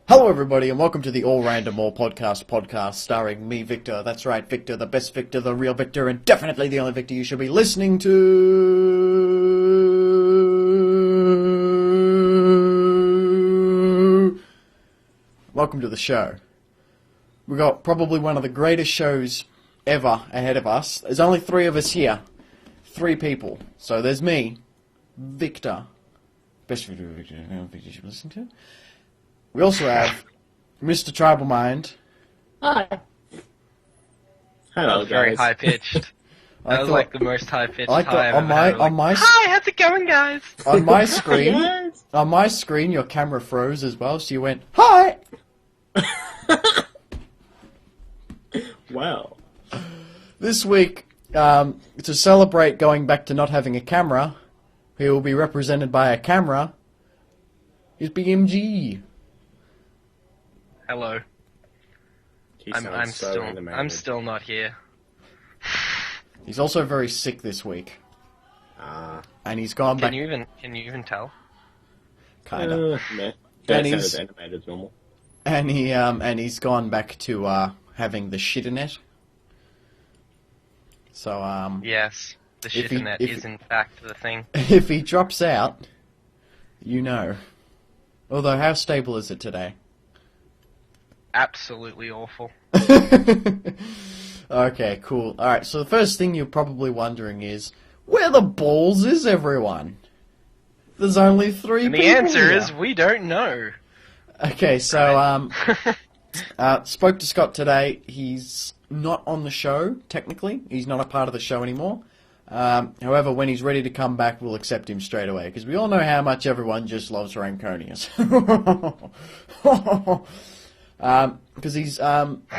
Hello everybody and welcome to the All Random All podcast starring me, Victor. That's right, Victor, the best Victor, the real Victor, and definitely the only Victor you should be listening to. Welcome to the show. We got probably one of the greatest shows ever ahead of us. There's only 3 of us here. 3 people. So there's me, Victor. Best Victor you should listen to. We also have Mr. Tribal Mind. Hi. Hello, very high pitched. That was like the most high pitched hi I've ever had. Hi, how's it going, guys? On my screen, Yes. on my screen, your camera froze as well, so you went hi. Wow. This week, to celebrate going back to not having a camera, he will be represented by a camera. Is BMG. Hello. I'm still not here. He's also very sick this week, and he's gone back. Can you even tell? Kinda. Meh. And That's he's- animated normal. And he's gone back to having the shit-internet. So Yes, the If he- shitinette if is in fact the thing. if he drops out, you know. Although, how stable is it today? Absolutely awful. Okay, cool. Alright, so the first thing you're probably wondering is, where the balls is everyone? There's only 3 And the people answer here. is we don't know. Okay, so, spoke to Scott today. He's not on the show, technically. He's not a part of the show anymore. However, when he's ready to come back, we'll accept him straight away, because we all know how much everyone just loves Ranconius. Because he's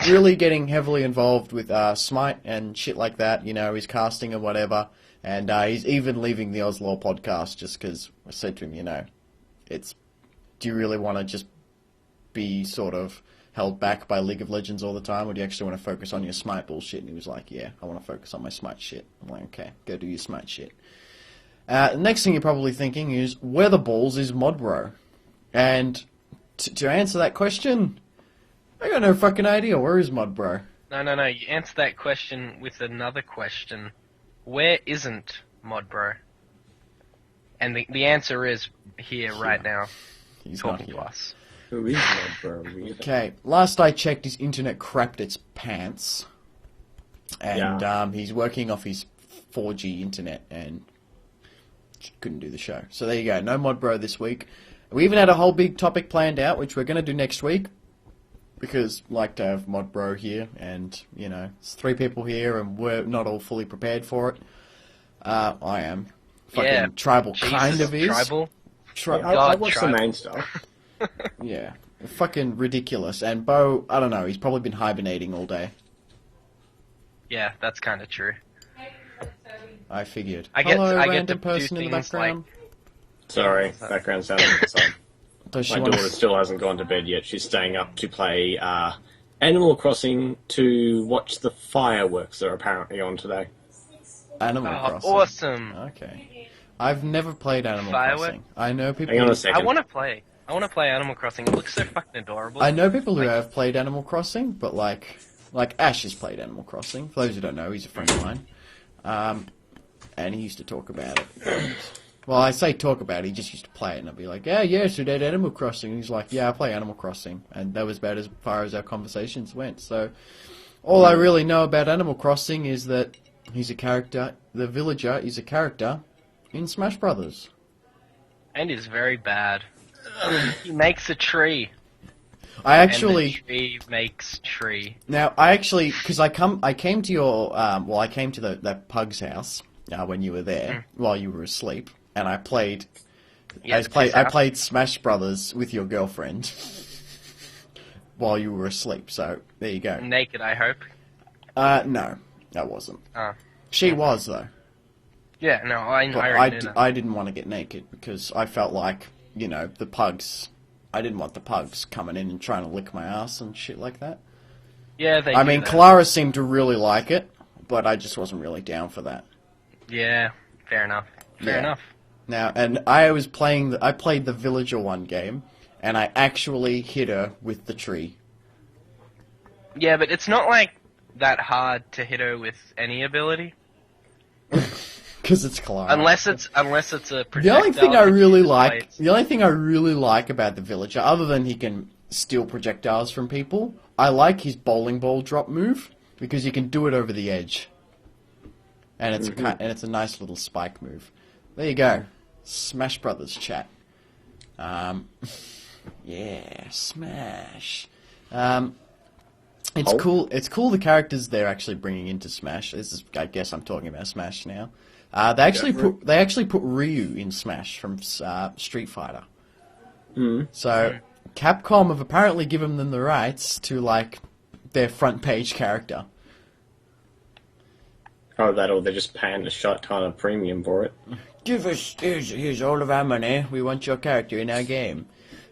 really getting heavily involved with Smite and shit like that, you know, his casting and whatever, and he's even leaving the Oz Law podcast just because I said to him, you know, do you really want to just be sort of held back by League of Legends all the time, or do you actually want to focus on your Smite bullshit? And he was like, yeah, I want to focus on my Smite shit. I'm like, okay, go do your Smite shit. The next thing you're probably thinking is, where the balls is Modbro? And to answer that question, I got no fucking idea. Where is Modbro? No. You answer that question with another question. Where isn't Modbro? And the answer is here right now, He's not talking here. to us. Who is my bro? Okay, last I checked, his internet crapped its pants. And he's working off his 4G internet and couldn't do the show. So there you go, no Modbro this week. We even had a whole big topic planned out, which we're going to do next week. Because I like to have Modbro here, and, you know, it's 3 people here, and we're not all fully prepared for it. I am. Fucking Yeah, Tribal Jesus, kind of is. Tribal? I watched the Tribal. main stuff. Yeah. Fucking ridiculous. And Bo, I don't know, he's probably been hibernating all day. Yeah, that's kind of true. I figured. I get Hello, to random do person in the things background. Sorry, background sound. Does she My want daughter still hasn't gone to bed yet. She's staying up to play Animal Crossing to watch the fireworks that are apparently on today. Animal Oh, Crossing? awesome. Okay. I've never played Animal Firework? Crossing. I know people. Hang on a second. I want to play Animal Crossing. It looks so fucking adorable. I know people who Like- have played Animal Crossing, but like Ash has played Animal Crossing. For those who don't know, he's a friend of mine, and he used to talk about it. And, well, I say talk about it. He just used to play it, and I'd be like, yeah, so that Animal Crossing. And he's like, yeah, I play Animal Crossing, and that was about as far as our conversations went. So, all I really know about Animal Crossing is that he's a character. The villager is a character in Smash Brothers. And is very bad. He makes a tree. I And actually. the tree makes tree. Now, because I came to your, I came to that pug's house when you were there while you were asleep, and I played. Yeah, I played Smash Brothers with your girlfriend while you were asleep. So there you go. Naked, I hope. No, I wasn't. Oh. She was though. Yeah, no, I But already knew that. I didn't want to get naked because I felt like, you know, the pugs. I didn't want the pugs coming in and trying to lick my ass and shit like that. Yeah, they I do mean, that. Clara seemed to really like it, but I just wasn't really down for that. Yeah, fair enough. Fair Yeah. enough. Now, and I played the Villager one game, and I actually hit her with the tree. Yeah, but it's not like that hard to hit her with any ability. Because it's Clara. Unless it's a projectile. The only thing I that really uses like, blades. the only thing I really like about the villager, other than he can steal projectiles from people, I like his bowling ball drop move because you can do it over the edge, and it's a nice little spike move. There you go, Smash Brothers chat. Yeah, Smash. It's cool. It's cool the characters they're actually bringing into Smash. I guess I'm talking about Smash now. They actually put Ryu in Smash from Street Fighter. So Capcom have apparently given them the rights to like their front page character. Oh, that or they're just paying a shot ton of premium for it. Give us here's all of our money. We want your character in our game.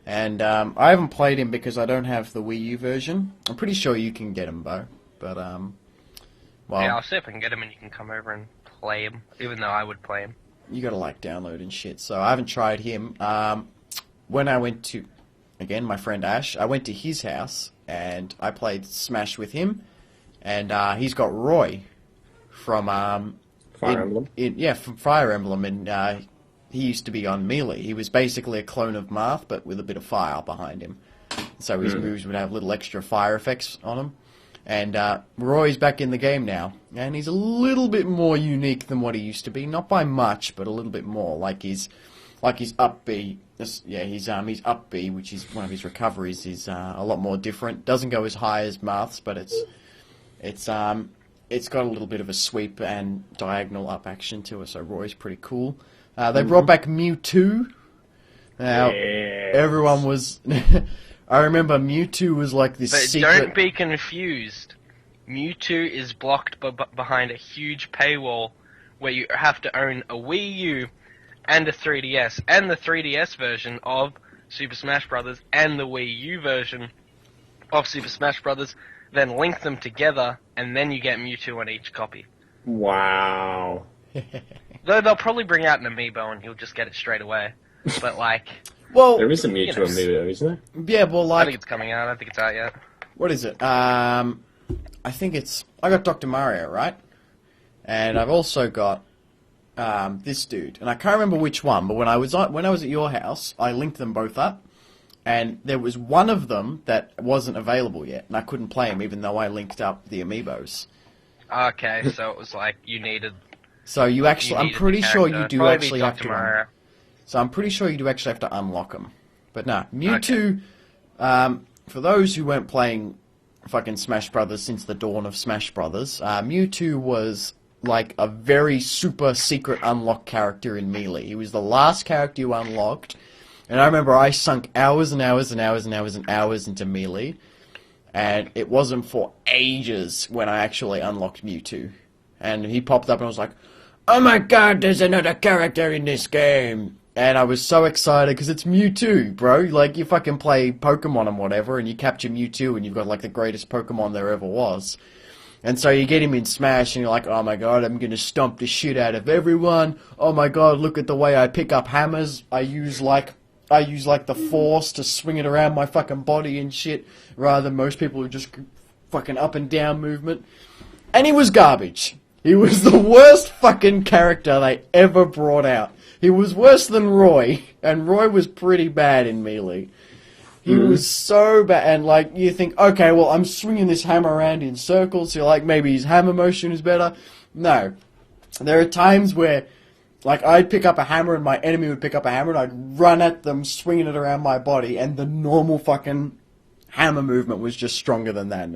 And I haven't played him because I don't have the Wii U version. I'm pretty sure you can get him, Bo. But well, Yeah, I'll see if I can get him and you can come over and play him, even though I would play him. you gotta like download and shit. So I haven't tried him. When I went to, again, my friend Ash, I went to his house and I played Smash with him, and he's got Roy from Fire Emblem? from Fire Emblem, and he used to be on Melee. He was basically a clone of Marth, but with a bit of fire behind him. So his moves would have little extra fire effects on them. And Roy's back in the game now, and he's a little bit more unique than what he used to be. Not by much, but a little bit more. Like his up B, his up B, which is one of his recoveries, is a lot more different. Doesn't go as high as Marth's, but it's got a little bit of a sweep and diagonal up action to it. So Roy's pretty cool. They brought back Mewtwo. Now everyone was. I remember Mewtwo was like this But secret. don't be confused. Mewtwo is blocked behind a huge paywall where you have to own a Wii U and a 3DS, and the 3DS version of Super Smash Bros. And the Wii U version of Super Smash Bros. Then link them together, and then you get Mewtwo on each copy. Wow. Though they'll probably bring out an amiibo and you'll just get it straight away. But like, Well, There is a Mewtwo amiibo, isn't there? yeah, well, I think like, it's coming out. I don't think it's out yet. what is it? I think it's. I got Dr. Mario, right? And I've also got this dude, and I can't remember which one. But when I was at your house, I linked them both up, and there was one of them that wasn't available yet, and I couldn't play him even though I linked up the amiibos. Okay, so it was like you needed. So you actually, I'm needed pretty the sure you character. do Probably actually have Dr. to. Mario. So I'm pretty sure you do actually have to unlock them. But no, Mewtwo, for those who weren't playing fucking Smash Brothers since the dawn of Smash Brothers, Mewtwo was like a very super secret unlock character in Melee. He was the last character you unlocked. And I remember I sunk hours and hours and hours and hours and hours into Melee. And it wasn't for ages when I actually unlocked Mewtwo. And he popped up and I was like, oh my god, there's another character in this game. And I was so excited because it's Mewtwo, bro. Like, you fucking play Pokemon and whatever, and you capture Mewtwo, and you've got, like, the greatest Pokemon there ever was. And so you get him in Smash, and you're like, oh my god, I'm gonna stomp the shit out of everyone. Oh my god, look at the way I pick up hammers. I use, like, the Force to swing it around my fucking body and shit, rather than most people who just fucking up and down movement. And he was garbage. He was the worst fucking character they ever brought out. He was worse than Roy, and Roy was pretty bad in Melee. He was so bad, and like, you think, okay, well, I'm swinging this hammer around in circles, so you're like, maybe his hammer motion is better. No. There are times where, like, I'd pick up a hammer and my enemy would pick up a hammer and I'd run at them, swinging it around my body, and the normal fucking hammer movement was just stronger than that.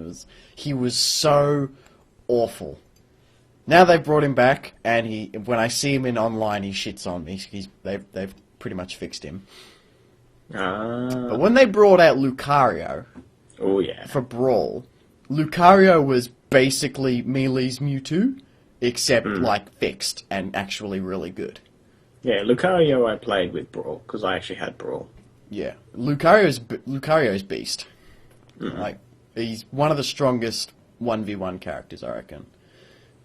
He was so awful. Now they've brought him back, and when I see him in online, he shits on me. They've pretty much fixed him. But when they brought out Lucario for Brawl, Lucario was basically Melee's Mewtwo, except like fixed and actually really good. Yeah, Lucario I played with Brawl, because I actually had Brawl. Yeah, Lucario's beast. Like, he's one of the strongest 1v1 characters, I reckon.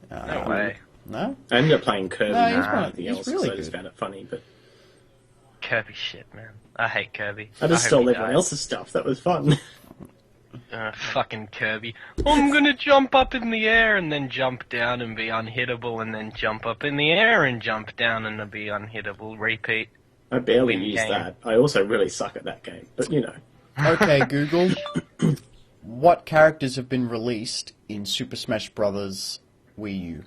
No way. No? I ended up playing Kirby No, and he's everything he's else, really so I just good. found it funny, but... Kirby shit, man. I hate Kirby. I just hope stole he everyone dies. else's stuff. That was fun. Fucking Kirby. I'm gonna jump up in the air and then jump down and be unhittable, and then jump up in the air and jump down and be unhittable. Repeat. I barely Win use game. that. I also really suck at that game. But, you know. Okay, Google. What characters have been released in Super Smash Bros. Wii U?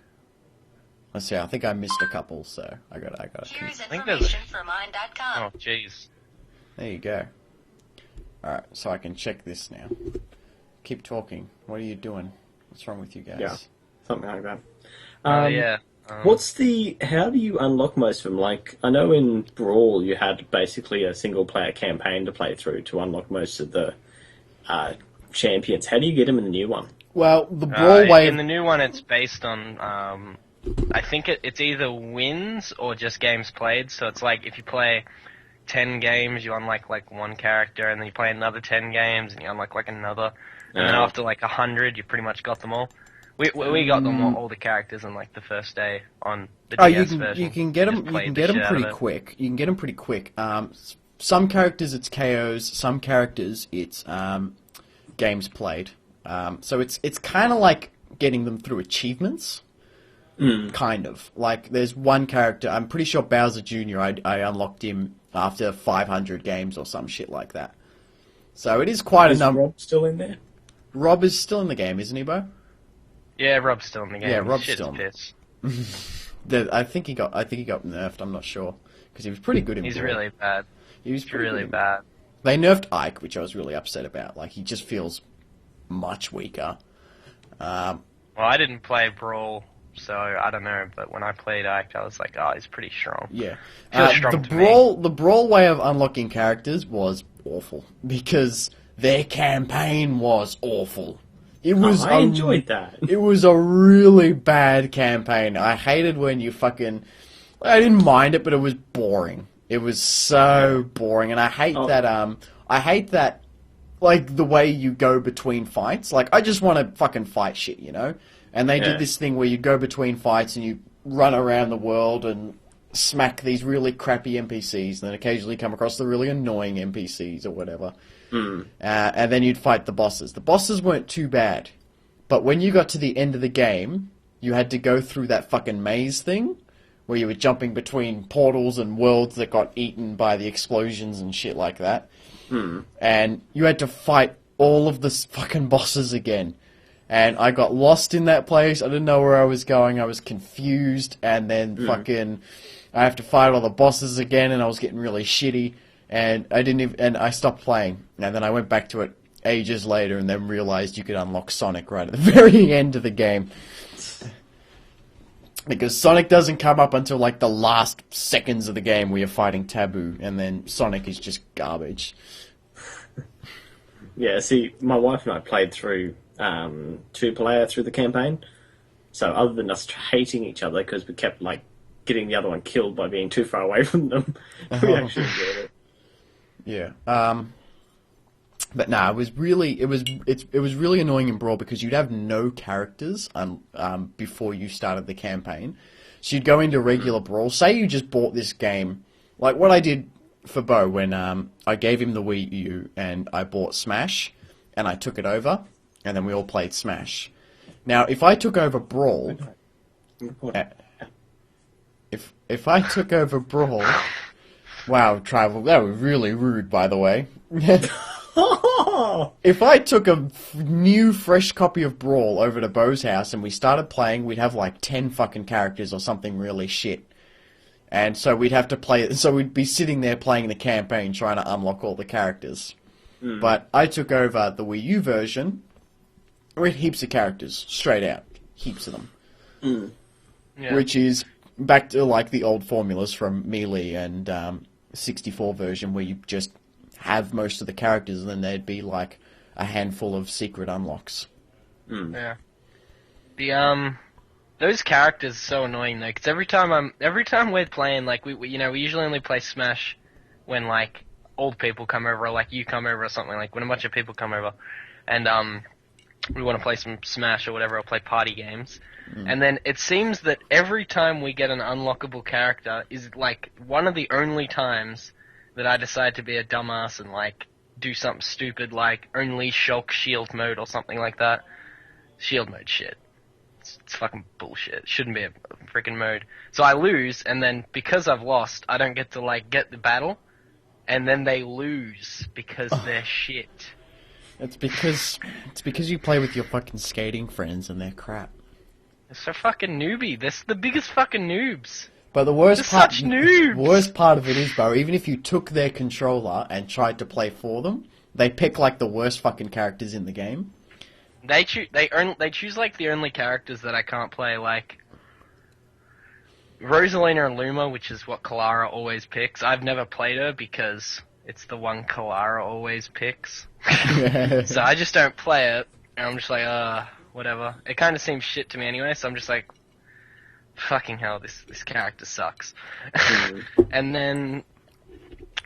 Let's see. I think I missed a couple, so I got. Here's think there's- information from mine.com. Oh, jeez. There you go. All right, so I can check this now. Keep talking. What are you doing? What's wrong with you guys? Yeah. Something like that. Yeah. How do you unlock most of them? Like, I know in Brawl you had basically a single player campaign to play through to unlock most of the champions. How do you get them in the new one? Well, the Brawl way. In the new one, it's based on. I think it's either wins or just games played. So it's like if you play 10 games, you unlock like one character, and then you play another 10 games, and you unlock like another. And then after like 100, you pretty much got them all. We got them all the characters in like the first day on the DS version. You can get them. Just You played can the get them shit out pretty of it. quick. You can get them pretty quick. Some characters it's KOs. Some characters it's games played. So it's kind of like getting them through achievements. Kind of like there's one character. I'm pretty sure Bowser Jr. I unlocked him after 500 games or some shit like that. So it is quite a Is number. Rob still in there? Rob is still in the game, isn't he, Bo? Yeah, Rob's still in the game. Yeah, Rob's Shit's still in piss. I think he got nerfed. I'm not sure because he was pretty good in. He's Brawl. really bad. He was He's pretty really good in- bad. They nerfed Ike, which I was really upset about. Like he just feels much weaker. Well, I didn't play Brawl, so I don't know. But when I played Ike, I was like, oh, he's pretty strong. Yeah, Feels strong the to me. brawl way of unlocking characters was awful because their campaign was awful. It was. I enjoyed that. It was a really bad campaign. I hated when you fucking. I didn't mind it, but it was boring. It was so boring, and I hate that. I hate that. Like the way you go between fights. Like I just want to fucking fight shit, you know. And they did this thing where you go between fights and you run around the world and smack these really crappy NPCs, and then occasionally come across the really annoying NPCs or whatever. And then you'd fight the bosses. The bosses weren't too bad, but when you got to the end of the game, you had to go through that fucking maze thing where you were jumping between portals and worlds that got eaten by the explosions and shit like that. And you had to fight all of the fucking bosses again. And I got lost in that place. I didn't know where I was going. I was confused. And then fucking, I have to fight all the bosses again. And I was getting really shitty. And I stopped playing. And then I went back to it ages later and then realized you could unlock Sonic right at the very end of the game. Because Sonic doesn't come up until like the last seconds of the game where you're fighting Taboo. And then Sonic is just garbage. Yeah, see, my wife and I played through two-player through the campaign. So other than us hating each other because we kept like getting the other one killed by being too far away from them, we actually enjoyed it. Yeah. But no, it was really annoying in Brawl because you'd have no characters before you started the campaign. So you'd go into regular Brawl. Say you just bought this game, like what I did for Bo when I gave him the Wii U and I bought Smash and I took it over and then we all played Smash. Now, if I took over Brawl, if I took over Brawl, wow, Travel, that was really rude, by the way. If I took a new, fresh copy of Brawl over to Bo's house and we started playing, we'd have like 10 fucking characters or something really shit. And so we'd have to play, so we'd be sitting there playing the campaign trying to unlock all the characters. But I took over the Wii U version, with heaps of characters, straight out. Heaps of them. Yeah. Which is back to like the old formulas from Melee and 64 version where you just have most of the characters and then there'd be like a handful of secret unlocks. Yeah. Those characters are so annoying though, because every time we're playing, like we usually only play Smash when like old people come over, or like you come over or something, like when a bunch of people come over, and we want to play some Smash or whatever, or play party games. And then it seems that every time we get an unlockable character is like one of the only times that I decide to be a dumbass and, like, do something stupid like only Shulk shield mode or something like that. Shield mode shit. It's fucking bullshit. It shouldn't be a freaking mode. So I lose, and then because I've lost, I don't get to, like, get the battle, and then they lose because they're shit. It's because you play with your fucking skating friends and they're crap. They're so fucking newbie. They're the biggest fucking noobs. But the worst They're such noobs. worst part of it is, bro, even if you took their controller and tried to play for them, they pick like the worst fucking characters in the game. They choose like the only characters that I can't play, like Rosalina and Luma, which is what Kalara always picks. I've never played her because it's the one Kalara always picks. So I just don't play it, and I'm just like, whatever. It kind of seems shit to me anyway, so I'm just like, fucking hell, this character sucks. And then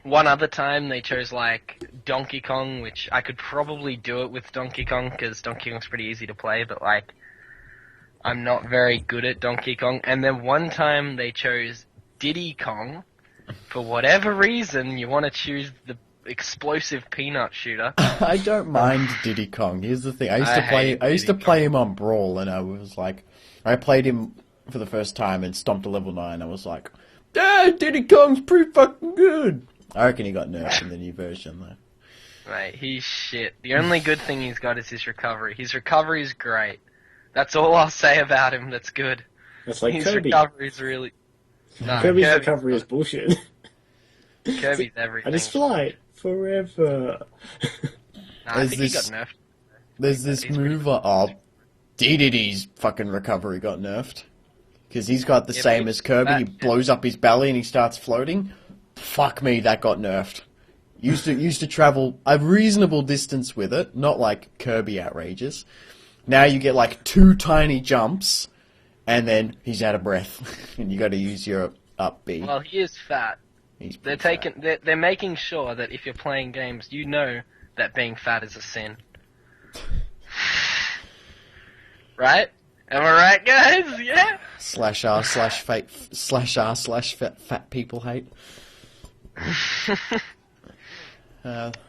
one other time they chose like Donkey Kong, which I could probably do it with Donkey Kong because Donkey Kong's pretty easy to play, but like I'm not very good at Donkey Kong. And then one time they chose Diddy Kong. For whatever reason, you want to choose the explosive peanut shooter. I don't mind Diddy Kong. Here's the thing: I used to play him on Brawl, and I was like, I played him for the first time and stomped to level 9. I was like, Diddy Kong's pretty fucking good. I reckon he got nerfed in the new version, though. Right, he's shit. The only good thing he's got is his recovery. His recovery is great. That's all I'll say about him that's good. That's like his Kirby. recovery's really... No, Kirby's recovery is bullshit. Kirby's everything. I just fly forever. I think he got nerfed. There's this mover. Dedede's fucking recovery got nerfed. Because he's got the same as Kirby. He blows up his belly and he starts floating. Fuck me, that got nerfed. Used to travel a reasonable distance with it, not like Kirby outrageous. Now you get like 2 tiny jumps, and then he's out of breath, and you got to use your up B. Well, he is fat. They're making sure that if you're playing games, you know that being fat is a sin. Right? Am I right, guys? Yeah. /r/fat people hate.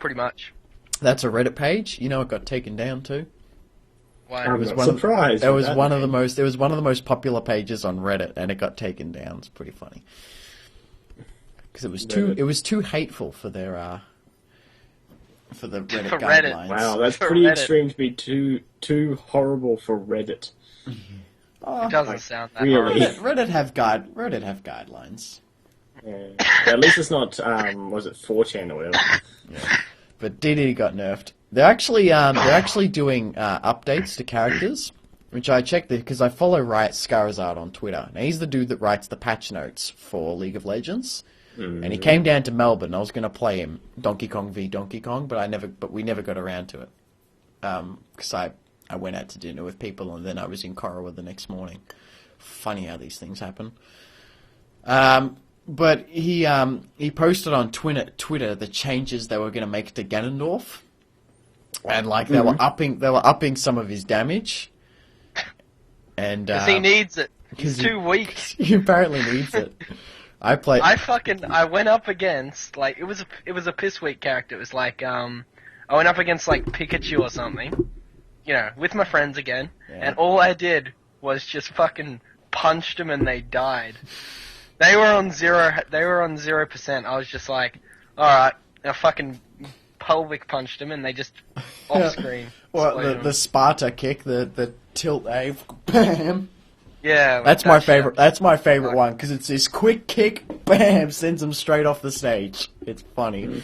Pretty much. That's a Reddit page. You know it got taken down too. Why? I'm not surprised. It was one of the most popular pages on Reddit, and it got taken down. It's pretty funny because it was too hateful for their for the Reddit For guidelines. Reddit. Wow, that's For pretty Reddit. extreme to be too horrible for Reddit. It doesn't sound that really? hard. Reddit have guidelines. Yeah. At least it's not, was it 4chan or whatever? Yeah. But DD got nerfed. They're actually doing updates to characters, which I checked because I follow Riot Scarizard on Twitter. Now he's the dude that writes the patch notes for League of Legends, and he came down to Melbourne. I was going to play him Donkey Kong v Donkey Kong, but we never got around to it because I went out to dinner with people and then I was in Corowa the next morning. Funny how these things happen. But he posted on Twitter the changes they were going to make to Ganondorf, and like they were upping some of his damage, and Because he needs it. He's too weak. He apparently needs it. I went up against, like, it was a piss weak character. It was like, I went up against, like, Pikachu or something, you know, with my friends again, and all I did was just fucking punched them and they died. They were on 0%. I was just like, alright, I fucking pelvic punched them and they just off screen. Well, the Sparta kick, the tilt A, bam. Yeah, like that's my favorite. That's my favorite one because it's this quick kick, bam, sends them straight off the stage. It's funny.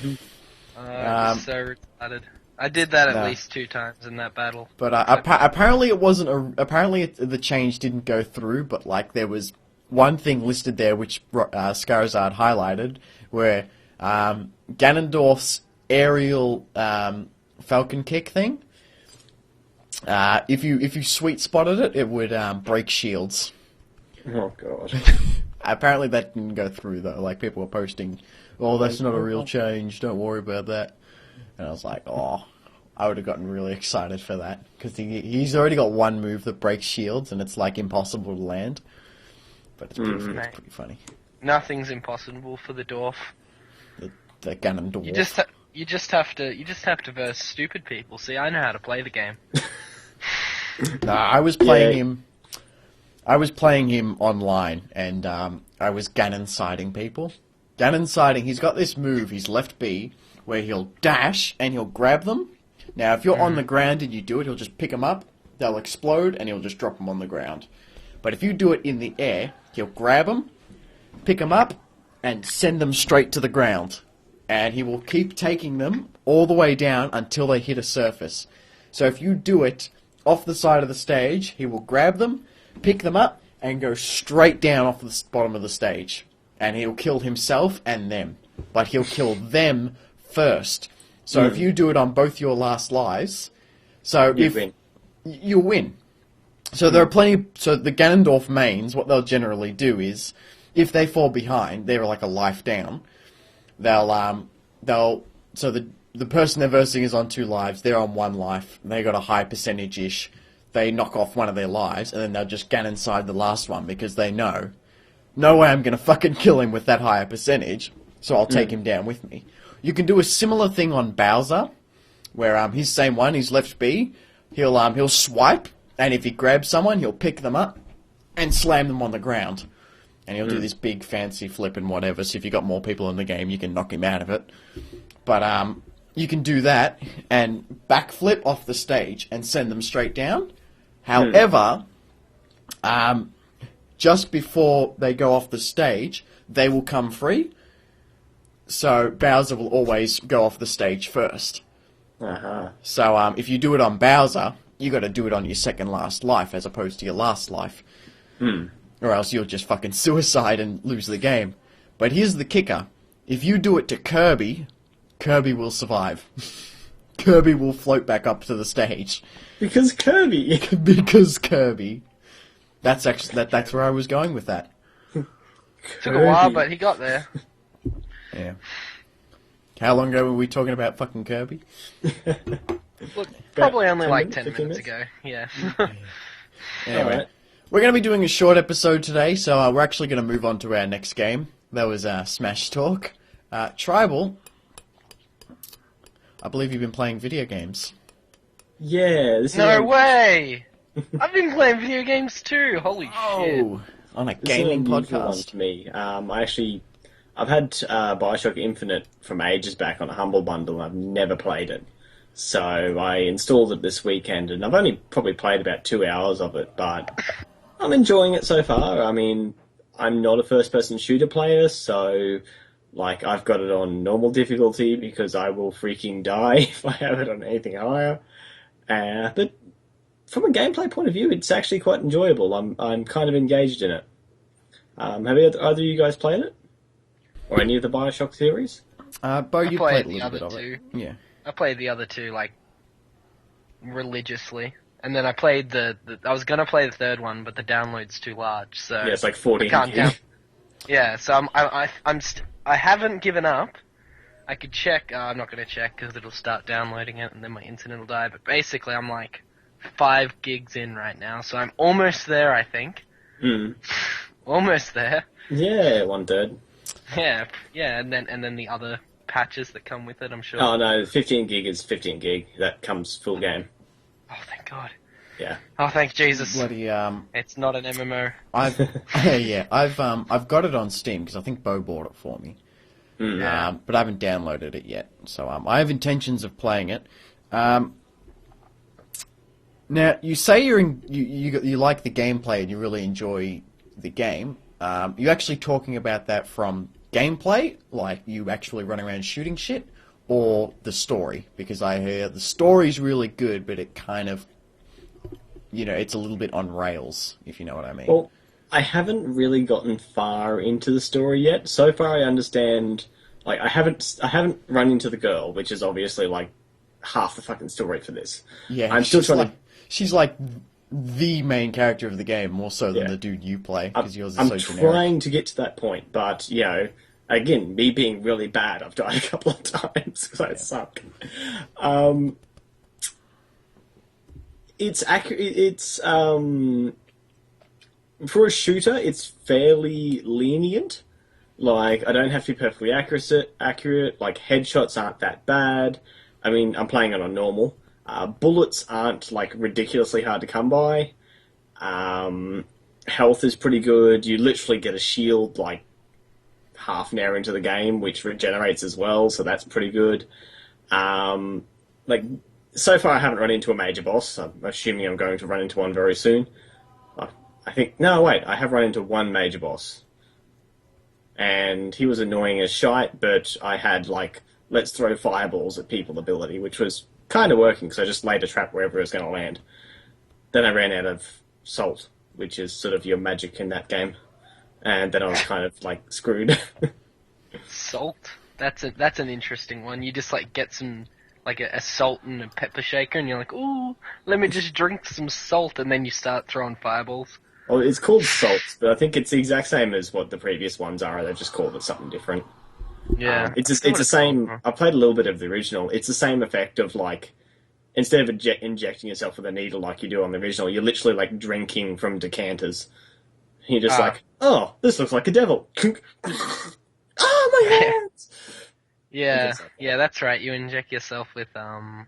So retarded. I did that at least 2 times in that battle. But apparently it wasn't. Apparently the change didn't go through. But like there was one thing listed there which Scarizard highlighted, where Ganondorf's aerial falcon kick thing. If you sweet spotted it, it would break shields. Oh god. Apparently that didn't go through though. Like people were posting, "Oh, that's not a real change. Don't worry about that." And I was like, "Oh, I would have gotten really excited for that because he's already got one move that breaks shields, and it's like impossible to land." But it's pretty funny. Nothing's impossible for the dwarf. the Ganondorf. You just have to verse stupid people. See, I know how to play the game. Nah, I was playing him. I was playing him online, and I was Ganon-siding people. Ganon-siding, he's got this move, he's left B, where he'll dash and he'll grab them. Now, if you're on the ground and you do it, he'll just pick them up, they'll explode, and he'll just drop them on the ground. But if you do it in the air, he'll grab them, pick them up, and send them straight to the ground. And he will keep taking them all the way down until they hit a surface. So if you do it off the side of the stage, he will grab them, pick them up, and go straight down off the bottom of the stage. And he'll kill himself and them. But he'll kill them first. So if you do it on both your last lives, you'll win. So there are plenty. So the Ganondorf mains, what they'll generally do is, if they fall behind, they're like a life down. So the person they're versing is on 2 lives. They're on 1 life. They got a high percentage-ish. They knock off one of their lives, and then they'll just Ganon side the last one because they know, no way I'm gonna fucking kill him with that higher percentage. So I'll take him down with me. You can do a similar thing on Bowser, where he's same one. He's left B. He'll swipe, and if he grabs someone, he'll pick them up and slam them on the ground. And he'll do this big fancy flip and whatever, so if you've got more people in the game, you can knock him out of it. But you can do that and backflip off the stage and send them straight down. However, just before they go off the stage, they will come free. So Bowser will always go off the stage first. So if you do it on Bowser, you got to do it on your second last life as opposed to your last life. Or else you'll just fucking suicide and lose the game. But here's the kicker. If you do it to Kirby, Kirby will survive. Kirby will float back up to the stage. Because Kirby! Because Kirby. That's where I was going with that. Took a while, but he got there. Yeah. How long ago were we talking about fucking Kirby? Look, probably only like 10 minutes ago. Yeah. Anyway. Alright. We're going to be doing a short episode today, so we're actually going to move on to our next game. That was Smash Talk. Tribal, I believe you've been playing video games. Yeah, this No way! I've been playing video games too, holy shit. Oh, on a gaming This is an unusual one podcast. to me. I've had Bioshock Infinite from ages back on a Humble Bundle, and I've never played it. So I installed it this weekend, and I've only probably played about 2 hours of it, but I'm enjoying it so far. I mean, I'm not a first-person shooter player, so like I've got it on normal difficulty because I will freaking die if I have it on anything higher. But from a gameplay point of view, it's actually quite enjoyable. I'm kind of engaged in it. Have either of you guys played it, or any of the Bioshock series? Bo, you played a the little other bit of two. it. Yeah. I played the other 2, like, religiously. And then I played I was gonna play the 3rd one, but the download's too large, so... Yeah, it's like 14 I can't gig. count. Yeah, so I haven't given up. I could check, I'm not gonna check, because it'll start downloading it, and then my internet will die, but basically I'm like 5 gigs in right now, so I'm almost there, I think. Almost there. Yeah, 1/3. Yeah, and then the other patches that come with it, I'm sure. Oh no, 15 gig is 15 gig. That comes full game. Oh, thank God. Yeah. Oh, thank Jesus. Bloody It's not an MMO. I've got it on Steam because I think Bo bought it for me. Yeah. But I haven't downloaded it yet, so I have intentions of playing it. Now you say you like the gameplay and you really enjoy the game. You actually talking about that from gameplay, like you actually run around shooting shit, or the story? Because I hear the story's really good, but it kind of, it's a little bit on rails, if you know what I mean. Well, I haven't really gotten far into the story yet. So far, I understand. Like, I haven't run into the girl, which is obviously like half the fucking story for this. Yeah, I'm still trying to. She's like the main character of the game, more so than the dude you play, because yours is I'm so generic. trying to get to that point, but again, me being really bad, I've died a couple of times because I suck. It's accurate. It's for a shooter, it's fairly lenient Like, I don't have to be perfectly accurate. Like, headshots aren't that bad. I mean, I'm playing it on normal. Bullets aren't, like, ridiculously hard to come by. Health is pretty good. You literally get a shield, like, half an hour into the game, which regenerates as well, so that's pretty good. Like, so far I haven't run into a major boss. I'm assuming I'm going to run into one very soon. I think... No, wait, I have run into one major boss. And he was annoying as shite, but I had, like, let's throw fireballs at people ability, which was kind of working, because I just laid a trap wherever it was going to land. Then I ran out of salt, which is sort of your magic in that game. And then I was kind of, like, screwed. Salt? That's an interesting one. You just, like, get some, like, a salt and a pepper shaker, and you're like, ooh, let me just drink some salt, and then you start throwing fireballs. Well, it's called salt, but I think it's the exact same as what the previous ones are. They've just called it something different. Yeah. It's the same... I played a little bit of the original. It's the same effect of, like, instead of injecting yourself with a needle like you do on the original, you're literally, like, drinking from decanters. You're just like, oh, this looks like a devil. Oh, my hands! Yeah, yeah, that's right. You inject yourself with, I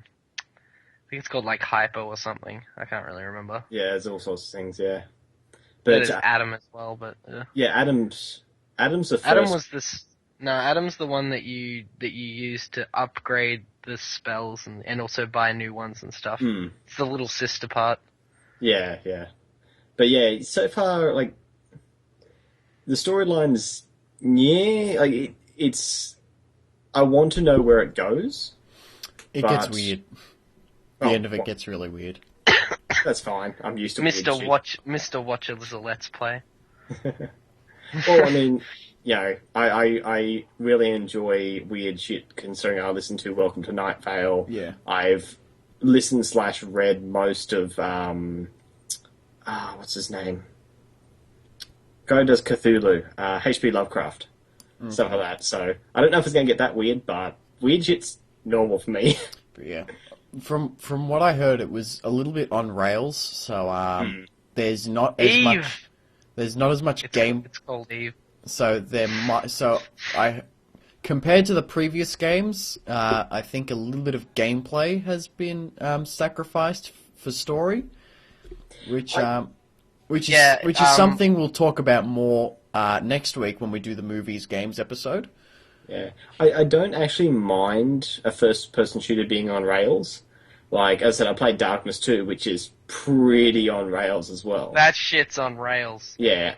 think it's called, like, hypo or something. I can't really remember. Yeah, there's all sorts of things, yeah. There's Adam as well, but... Yeah, Adam's the first... Adam was this... No, Adam's the one that you use to upgrade the spells and also buy new ones and stuff. It's the little sister part. Yeah, yeah. But yeah, so far, like, the storyline's, yeah, like, it's... I want to know where it goes. It gets weird. The end of it gets really weird. That's fine. I'm used to weird shit. Mr. Watcher is a Let's Play. Well, I mean, you know, I really enjoy weird shit, considering I listen to Welcome to Night Vale. Yeah. I've listened/read most of, what's his name? Guy who does Cthulhu, H.P. Lovecraft. Stuff like that. So, I don't know if it's going to get that weird, but weird shit's normal for me. But yeah. From what I heard, it was a little bit on rails, so there's not as much game. It's called Eve. So compared to the previous games, I think a little bit of gameplay has been sacrificed for story, which is something we'll talk about more next week when we do the movies games episode. Yeah, I don't actually mind a first-person shooter being on rails. Like, as I said, I played Darkness 2, which is pretty on rails as well. That shit's on rails. Yeah,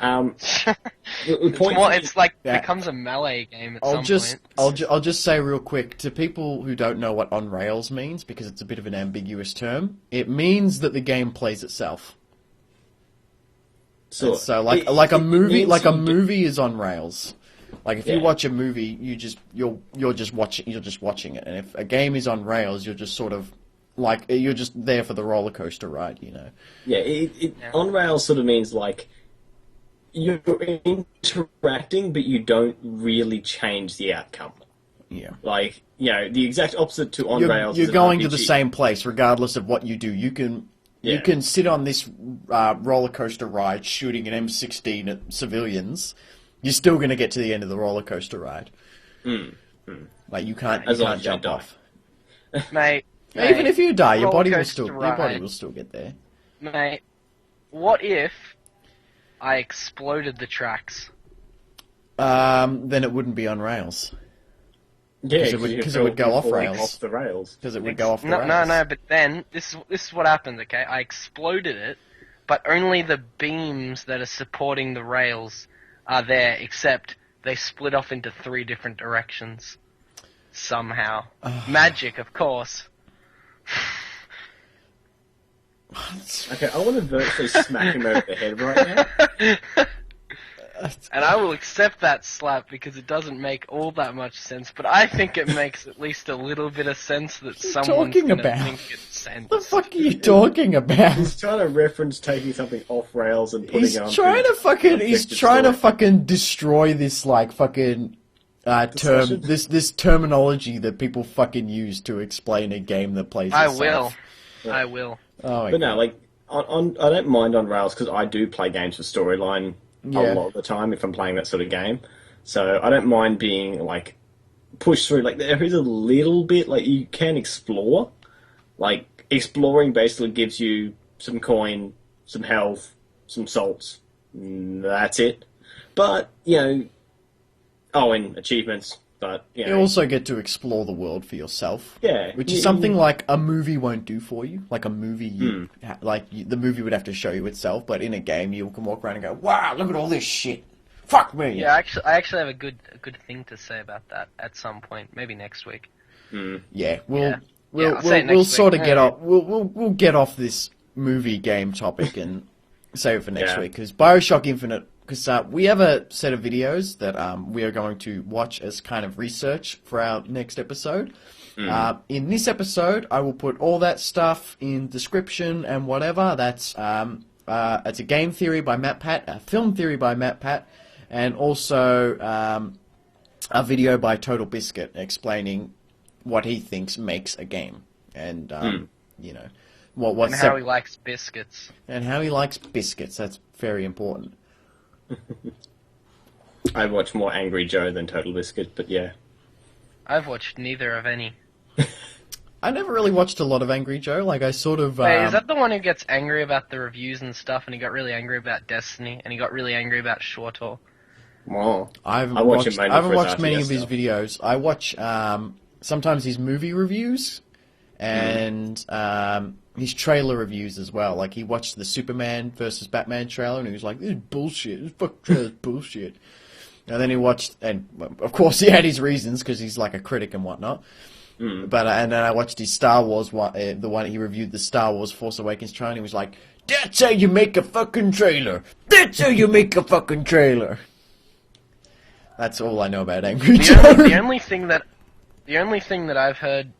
it's like becomes a melee game at some point. I'll just say real quick, to people who don't know what on rails means, because it's a bit of an ambiguous term, it means that the game plays itself. So a movie is on rails. Like, if you watch a movie, you're just watching it, and if a game is on rails, you're just sort of like, you're just there for the roller coaster ride, you know. Yeah, on rails sort of means like you're interacting, but you don't really change the outcome. Yeah, like, you know, the exact opposite to on rails. You're going to the same place regardless of what you do. You can sit on this roller coaster ride shooting an M16 at civilians. You're still going to get to the end of the roller coaster ride. Like, you can't jump off. Mate, even if you die, your body will still get there. Mate, what if I exploded the tracks? Then it wouldn't be on rails. Yeah, because it would go off rails. Off the rails. Because it would go off the rails. No, but then, this is what happened, okay? I exploded it, but only the beams that are supporting the rails are there, except they split off into 3 different directions. Somehow. Magic, of course. Okay, I want to virtually smack him over the head right now. And I will accept that slap because it doesn't make all that much sense, but I think it makes at least a little bit of sense that someone's going to think it's sense. What the fuck are you talking about? He's trying to reference taking something off rails and putting it on. He's trying to fucking destroy this, like, fucking this terminology that people fucking use to explain a game that plays itself. I will. Oh, but no, like, I don't mind on rails because I do play games for storyline a lot of the time if I'm playing that sort of game. So I don't mind being, like, pushed through. Like, there is a little bit, like, you can explore. Like, exploring basically gives you some coin, some health, some salts. That's it. But, and achievements. But, You also get to explore the world for yourself. Yeah. Which is something like a movie won't do for you. Like a movie, the movie would have to show you itself, but in a game you can walk around and go, wow, look at all this shit. Fuck me. Yeah, I actually have a good thing to say about that at some point, maybe next week. Yeah, I'll say it next we'll week. sort of get off. We'll get off this movie game topic and save it for next week because BioShock Infinite. Because we have a set of videos that we are going to watch as kind of research for our next episode. In this episode, I will put all that stuff in description and whatever. That's it's a game theory by Matt Pat, a film theory by Matt Pat, and also a video by Total Biscuit explaining what he thinks makes a game, and what's and how he likes biscuits. And how he likes biscuits. That's very important. I watch more Angry Joe than Total Biscuit, but yeah. I've watched neither of any. I never really watched a lot of Angry Joe. Like, I sort of... Wait, is that the one who gets angry about the reviews and stuff, and he got really angry about Destiny, and he got really angry about SWTOR? Well, I haven't watched many of his videos. I watch sometimes his movie reviews and his trailer reviews as well. Like, he watched the Superman versus Batman trailer, and he was like, "This is bullshit. This fucking trailer's bullshit." And then he watched, and of course he had his reasons because he's like a critic and whatnot. But and then I watched his Star Wars one, the one he reviewed, the Star Wars Force Awakens trailer. And he was like, "That's how you make a fucking trailer. That's how you make a fucking trailer." That's all I know about Angry Joe. The only thing that I've heard,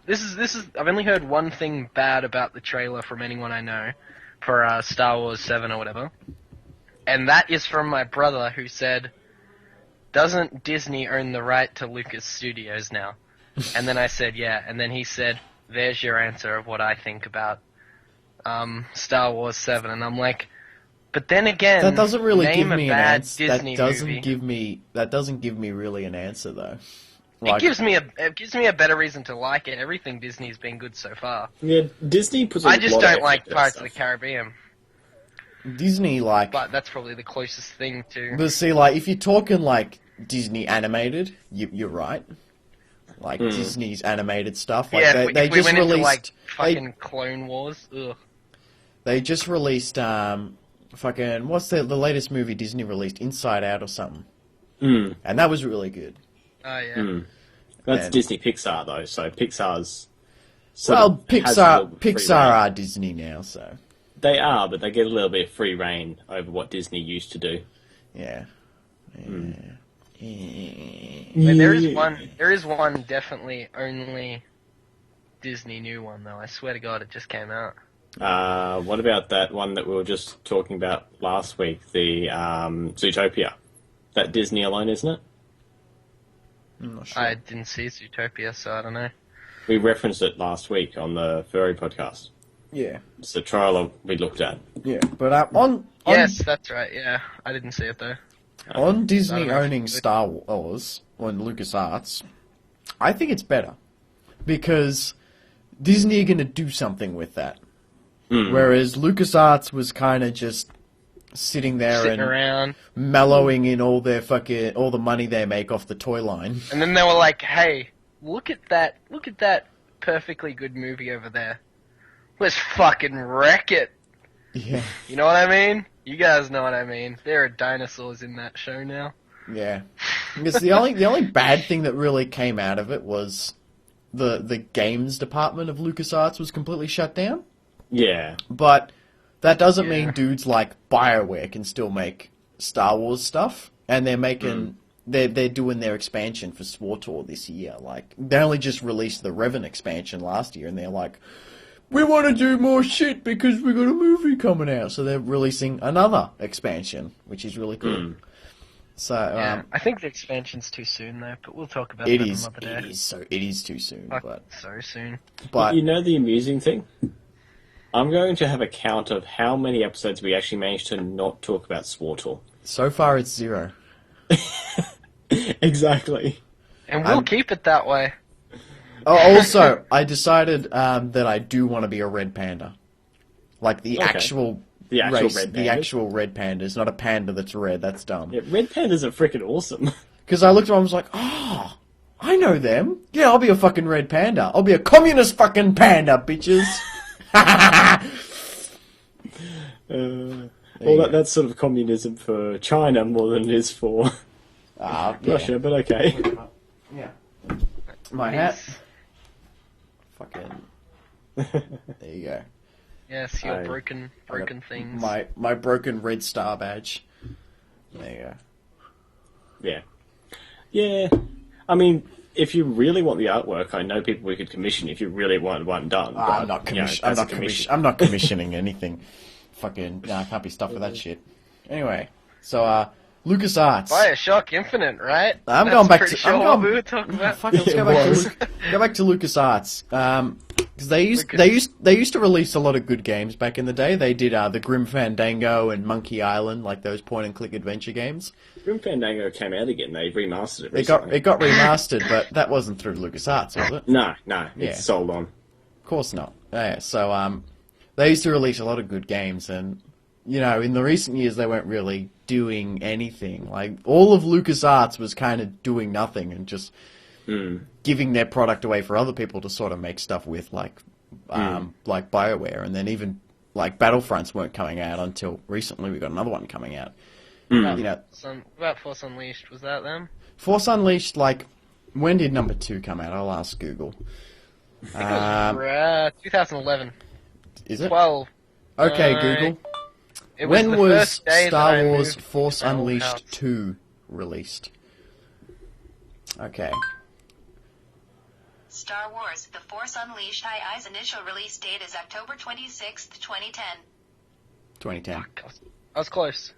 I've only heard one thing bad about the trailer from anyone I know for Star Wars 7 or whatever, and that is from my brother who said, "Doesn't Disney own the right to Lucas Studios now?" And then I said, "Yeah," and then he said, "There's your answer of what I think about Star Wars 7," and I'm like, but then again, that doesn't really give me an answer. Disney That doesn't movie. give me really an answer though. It gives me a better reason to like it. Everything Disney's been good so far. Yeah, Disney puts. I just don't like Pirates of the Caribbean. Disney, like, but that's probably the closest thing to. But see, like, if you're talking like Disney animated, you're right. Like Disney's animated stuff. Like, yeah, they just went released into, like, fucking Clone Wars. Ugh. They just released fucking what's the latest movie Disney released? Inside Out or something. And that was really good. Oh yeah. That's Disney Pixar though, so Pixar's. Pixar are Disney now, so. They are, but they get a little bit of free reign over what Disney used to do. Yeah. But there is one definitely only Disney new one though. I swear to God, it just came out. What about that one that we were just talking about last week, the Zootopia? That Disney alone, isn't it? I'm not sure. I didn't see Zootopia, so I don't know. We referenced it last week on the Furry podcast. Yeah. It's the trailer we looked at. Yeah, but on yes, that's right. Yeah, I didn't see it though. On Disney owning Star Wars on LucasArts, I think it's better because Disney are going to do something with that. Whereas LucasArts was kind of just sitting around, mellowing in all the money they make off the toy line. And then they were like, "Hey, look at that perfectly good movie over there. Let's fucking wreck it." Yeah. You know what I mean? You guys know what I mean. There are dinosaurs in that show now. Yeah. Because the only bad thing that really came out of it was the games department of LucasArts was completely shut down. Yeah. But that doesn't mean dudes like BioWare can still make Star Wars stuff, and they're making they're doing their expansion for SWTOR this year. Like, they only just released the Revan expansion last year, and they're like, we want to do more shit because we got a movie coming out. So they're releasing another expansion, which is really cool. So I think the expansion's too soon though, but we'll talk about that another day. It is too soon, but so soon. But you know the amusing thing? I'm going to have a count of how many episodes we actually managed to not talk about SWTOR. So far, it's 0. Exactly. And we'll keep it that way. Also, I decided that I do want to be a red panda. Like the actual The actual race, red the pandas. actual red pandas, not a panda that's red. That's dumb. Yeah, red pandas are freaking awesome. Because I looked at them, I was like, oh, I know them. Yeah, I'll be a fucking red panda. I'll be a communist fucking panda, bitches. Well, that's sort of communism for China more than it is for Russia, but okay. Yeah. My hat. Fucking. There you go. Yes, your broken things. My broken red star badge. There you go. Yeah. Yeah. I mean, if you really want the artwork, I know people we could commission if you really want one done. I'm not commissioning anything. Fucking, I can't be stuffed with that shit. Anyway, so, LucasArts. Bioshock Infinite, right? I'm That's going back pretty to... sure I'm what going, we were talking about. Fuck it, let's go back to LucasArts. Because they used to release a lot of good games back in the day. They did the Grim Fandango and Monkey Island, like those point-and-click adventure games. Grim Fandango came out again. They remastered it recently. It got remastered, but that wasn't through LucasArts, was it? No, it's sold on. Of course not. Yeah, so they used to release a lot of good games, and you know, in the recent years they weren't really doing anything. Like all of LucasArts was kind of doing nothing and just giving their product away for other people to sort of make stuff with, like BioWare, and then even like Battlefronts weren't coming out until recently. We got another one coming out. You know, About Force Unleashed, was that them? Force Unleashed, like, when did number 2 come out? I'll ask Google. I think it was 2011. Is it? 12. Okay, Google. When was Star Wars Force Unleashed 2 released? Okay. Star Wars The Force Unleashed II's initial release date is October 26th, 2010. 2010. I was close.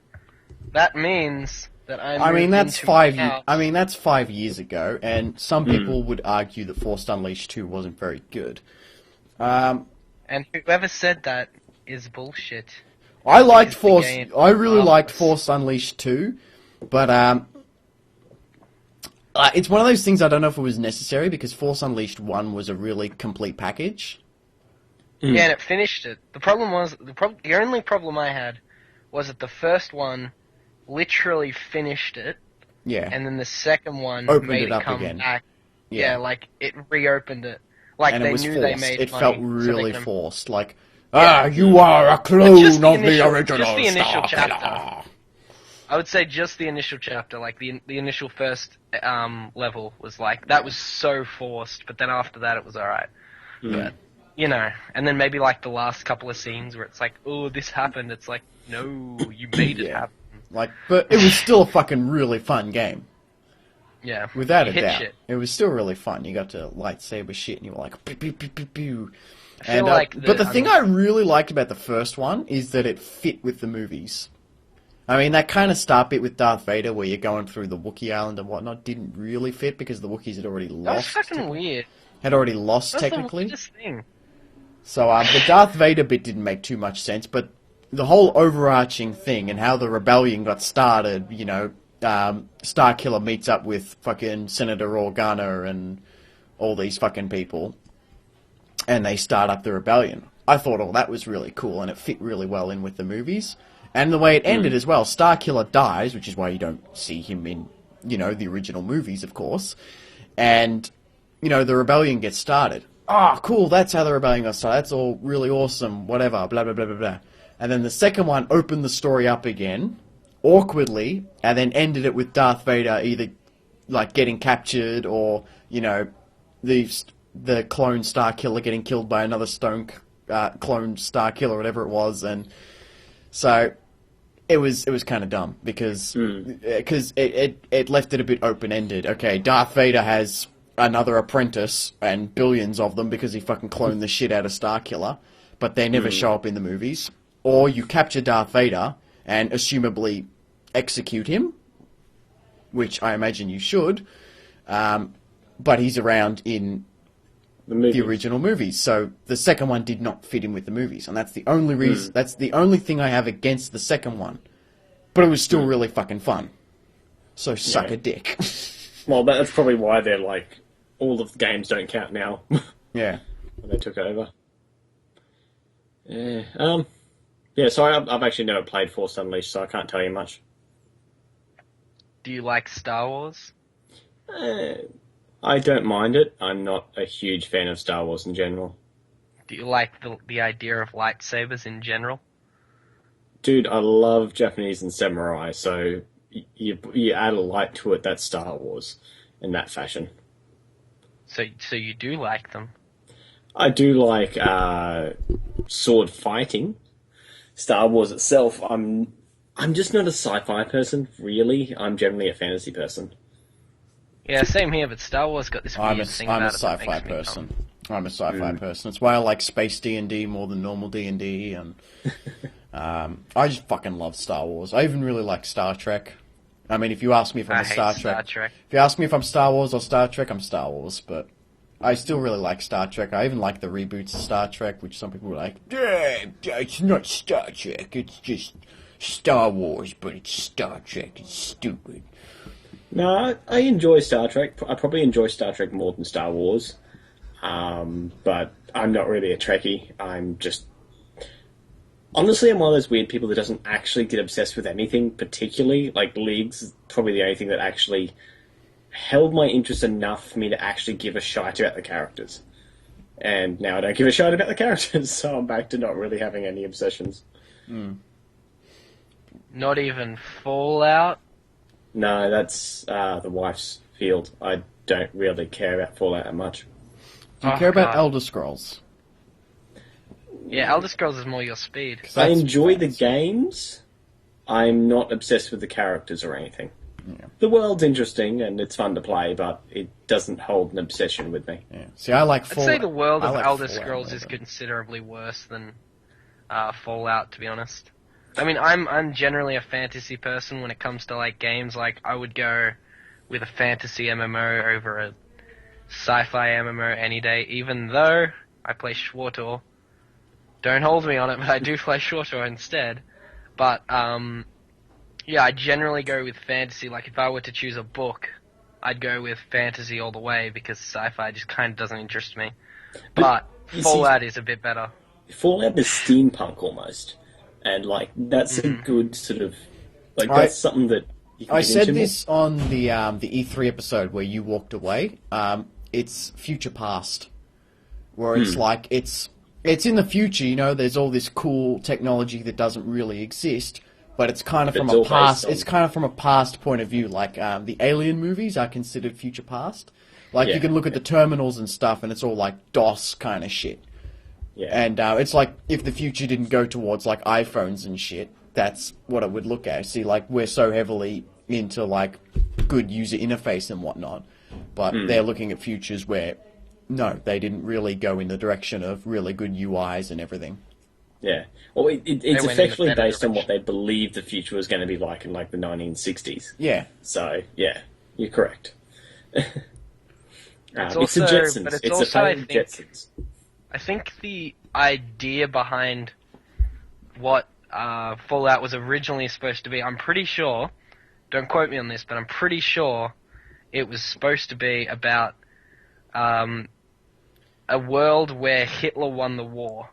That means that that's 5 years ago, and some people would argue that Force Unleashed 2 wasn't very good. And whoever said that is bullshit. I really liked Force Unleashed 2, but it's one of those things I don't know if it was necessary, because Force Unleashed 1 was a really complete package. Yeah, and it finished it. The problem was, the only problem I had was that the first one literally finished it. Yeah. And then the second one opened made it up come again. back. Yeah. Yeah, like it reopened it. Like And they it was knew forced. they made It money, felt so really they can- forced. Like, you are a clone of the original just the initial Star chapter. Killer. I would say just the initial chapter, like the initial first level was like, that was so forced, but then after that it was alright. But, you know, and then maybe like the last couple of scenes where it's like, oh, this happened, it's like, no, you made it happen. Like, but it was still a fucking really fun game. Yeah. Without a hit doubt. shit. It was still really fun. You got to lightsaber shit and you were like, pew, pew, pew, pew, pew. I feel like but the thing I really liked about the first one is that it fit with the movies. I mean, that kind of start bit with Darth Vader where you're going through the Wookiee Island and whatnot didn't really fit because the Wookiees had already That was lost. fucking weird. Had already lost, That's technically. the weirdest thing. So, the Darth Vader bit didn't make too much sense, but the whole overarching thing and how the rebellion got started, you know, Starkiller meets up with fucking Senator Organa and all these fucking people, and they start up the rebellion. I thought all that was really cool, and it fit really well in with the movies. And the way it ended as well, Starkiller dies, which is why you don't see him in, you know, the original movies, of course. And, you know, the rebellion gets started. Oh, cool, that's how the rebellion got started. That's all really awesome, whatever, blah, blah, blah, blah, blah. And then the second one opened the story up again, awkwardly, and then ended it with Darth Vader either, like, getting captured or, you know, the clone Starkiller getting killed by another clone Starkiller, whatever it was, and so it was kind of dumb because it left it a bit open-ended. Okay, Darth Vader has another apprentice and billions of them because he fucking cloned the shit out of Starkiller, but they never show up in the movies. Or you capture Darth Vader and assumably execute him, which I imagine you should, but he's around in the original movies. So the second one did not fit in with the movies, and that's the only reason. That's the only thing I have against the second one. But it was still really fucking fun. So suck a dick. Well, that's probably why they're like, all of the games don't count now. Yeah. When they took over. Yeah. Yeah, sorry, I've actually never played Force Unleashed, so I can't tell you much. Do you like Star Wars? I don't mind it. I'm not a huge fan of Star Wars in general. Do you like the idea of lightsabers in general? Dude, I love Japanese and samurai, so you add a light to it, that's Star Wars in that fashion. So you do like them? I do like sword fighting. Star Wars itself, I'm just not a sci-fi person, really. I'm generally a fantasy person. Yeah, same here, but Star Wars got this weird thing about I'm a it that sci-fi makes me person. I'm a sci-fi person. That's why I like space D&D more than normal D&D, and I just fucking love Star Wars. I even really like Star Trek. I mean, if you ask me if I'm a Star Trek, if you ask me if I'm Star Wars or Star Trek, I'm Star Wars, but I still really like Star Trek. I even like the reboots of Star Trek, which some people are like, it's not Star Trek, it's just Star Wars, but it's Star Trek, it's stupid. No, I enjoy Star Trek. I probably enjoy Star Trek more than Star Wars. But I'm not really a Trekkie. I'm just... Honestly, I'm one of those weird people that doesn't actually get obsessed with anything particularly. Like, League's is probably the only thing that actually held my interest enough for me to actually give a shite about the characters. And now I don't give a shite about the characters, so I'm back to not really having any obsessions. Not even Fallout? No, that's the wife's field. I don't really care about Fallout that much. Do you care about Elder Scrolls? Yeah, Elder Scrolls is more your speed. I enjoy the games. I'm not obsessed with the characters or anything. Yeah. The world's interesting and it's fun to play, but it doesn't hold an obsession with me. Yeah. See, I like Fallout. I'd say the world of like Elder Fallout Scrolls is considerably worse than Fallout, to be honest. I mean, I'm generally a fantasy person when it comes to like games. Like, I would go with a fantasy MMO over a sci-fi MMO any day, even though I play SWTOR. Don't hold me on it, but I do play SWTOR instead. But, yeah, I generally go with fantasy. Like, if I were to choose a book, I'd go with fantasy all the way, because sci-fi just kind of doesn't interest me. But Fallout is a bit better. Fallout is steampunk, almost. And, like, that's a good sort of... Like, that's something that you can I get said into this on the E3 episode where you walked away. It's future past. Where it's like, it's in the future, you know, there's all this cool technology that doesn't really exist, but it's kind of from a past, it's kind of from a past point of view, like, the Alien movies are considered future past. Like, you can look at the terminals and stuff, and it's all like DOS kind of shit. Yeah. And it's like, if the future didn't go towards, like, iPhones and shit, that's what I would look at. See, like, we're so heavily into, like, good user interface and whatnot, but they're looking at futures where, no, they didn't really go in the direction of really good UIs and everything. Yeah. Well, it's effectively based on what they believed the future was going to be like in, like, the 1960s. Yeah. So, yeah, you're correct. It's the Jetsons. But it's a failed Jetsons. I think the idea behind what Fallout was originally supposed to be, I'm pretty sure, don't quote me on this, but I'm pretty sure it was supposed to be about a world where Hitler won the war.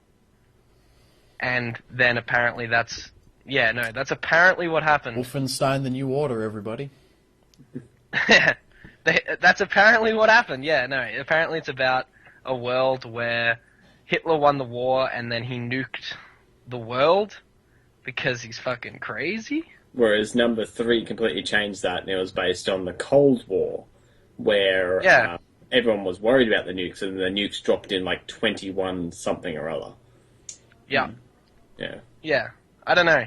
And then apparently that's apparently what happened. Wolfenstein: The New Order, everybody. That's apparently what happened, apparently it's about a world where Hitler won the war and then he nuked the world because he's fucking crazy. Whereas number 3 completely changed that, and it was based on the Cold War, where everyone was worried about the nukes, and the nukes dropped in like 21 something or other. Yeah. Yeah. Yeah. I don't know.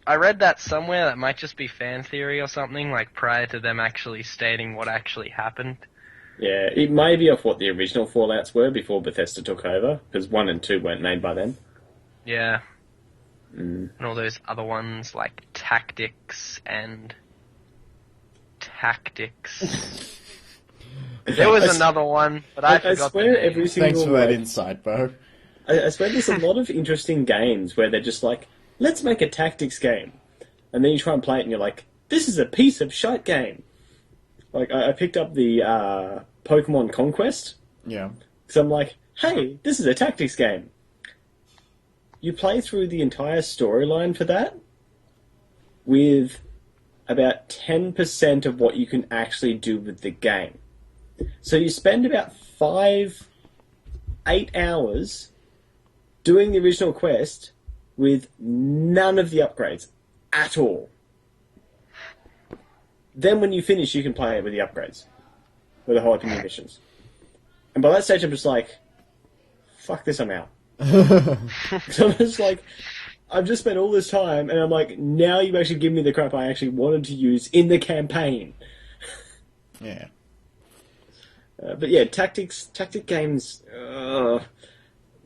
I read that somewhere. That might just be fan theory or something, like prior to them actually stating what actually happened. Yeah, it may be off what the original Fallouts were before Bethesda took over, because 1 and 2 weren't made by then. Yeah. And all those other ones, like Tactics and Tactics. There was another one, but I forgot the name. Every single Thanks for that insight, Bo. I swear there's a lot of interesting games where they're just like, let's make a tactics game. And then you try and play it and you're like, this is a piece of shite game. Like, I picked up the Pokemon Conquest. Yeah. So I'm like, hey, this is a tactics game. You play through the entire storyline for that with about 10% of what you can actually do with the game. So you spend about 8 hours doing the original quest with none of the upgrades at all. Then when you finish, you can play it with the upgrades. With the whole open new missions. And by that stage, I'm just like, fuck this, I'm out. So I'm just like, I've just spent all this time, and I'm like, now you actually give me the crap I actually wanted to use in the campaign. Yeah. But yeah, tactic games,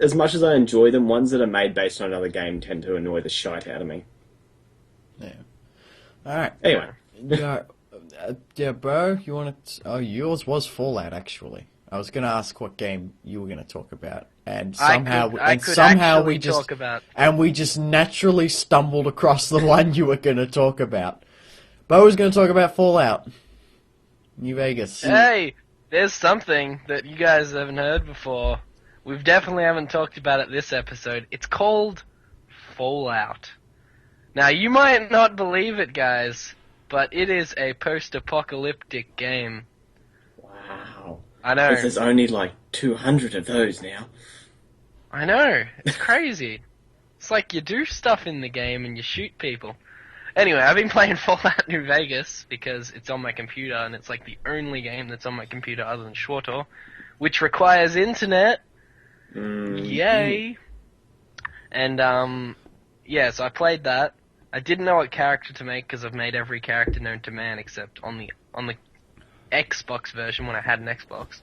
as much as I enjoy them, ones that are made based on another game tend to annoy the shite out of me. Yeah. Alright. Anyway. Yeah, bro, you want to... Oh, yours was Fallout, actually. I was going to ask what game you were going to talk about, and somehow we just talk about. And we just naturally stumbled across the one you were going to talk about. Bo was going to talk about Fallout New Vegas. Hey, there's something that you guys haven't heard before. We definitely haven't talked about it this episode. It's called Fallout. Now, you might not believe it, guys, but it is a post-apocalyptic game. Wow. I know. There's only like 200 of those now. I know. It's crazy. It's like you do stuff in the game and you shoot people. Anyway, I've been playing Fallout New Vegas because it's on my computer and it's like the only game that's on my computer other than SWTOR, which requires internet. Yay. And, yeah, so I played that. I didn't know what character to make because I've made every character known to man except on the Xbox version when I had an Xbox.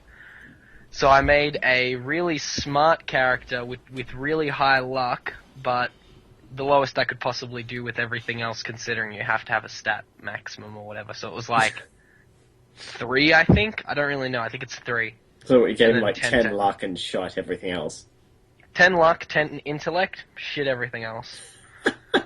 So I made a really smart character with really high luck, but the lowest I could possibly do with everything else, considering you have to have a stat maximum or whatever. So it was like 3, I think. I don't really know. I think it's 3. So you gave him like 10 luck and shite everything else. 10 luck, 10 intellect, shit everything else.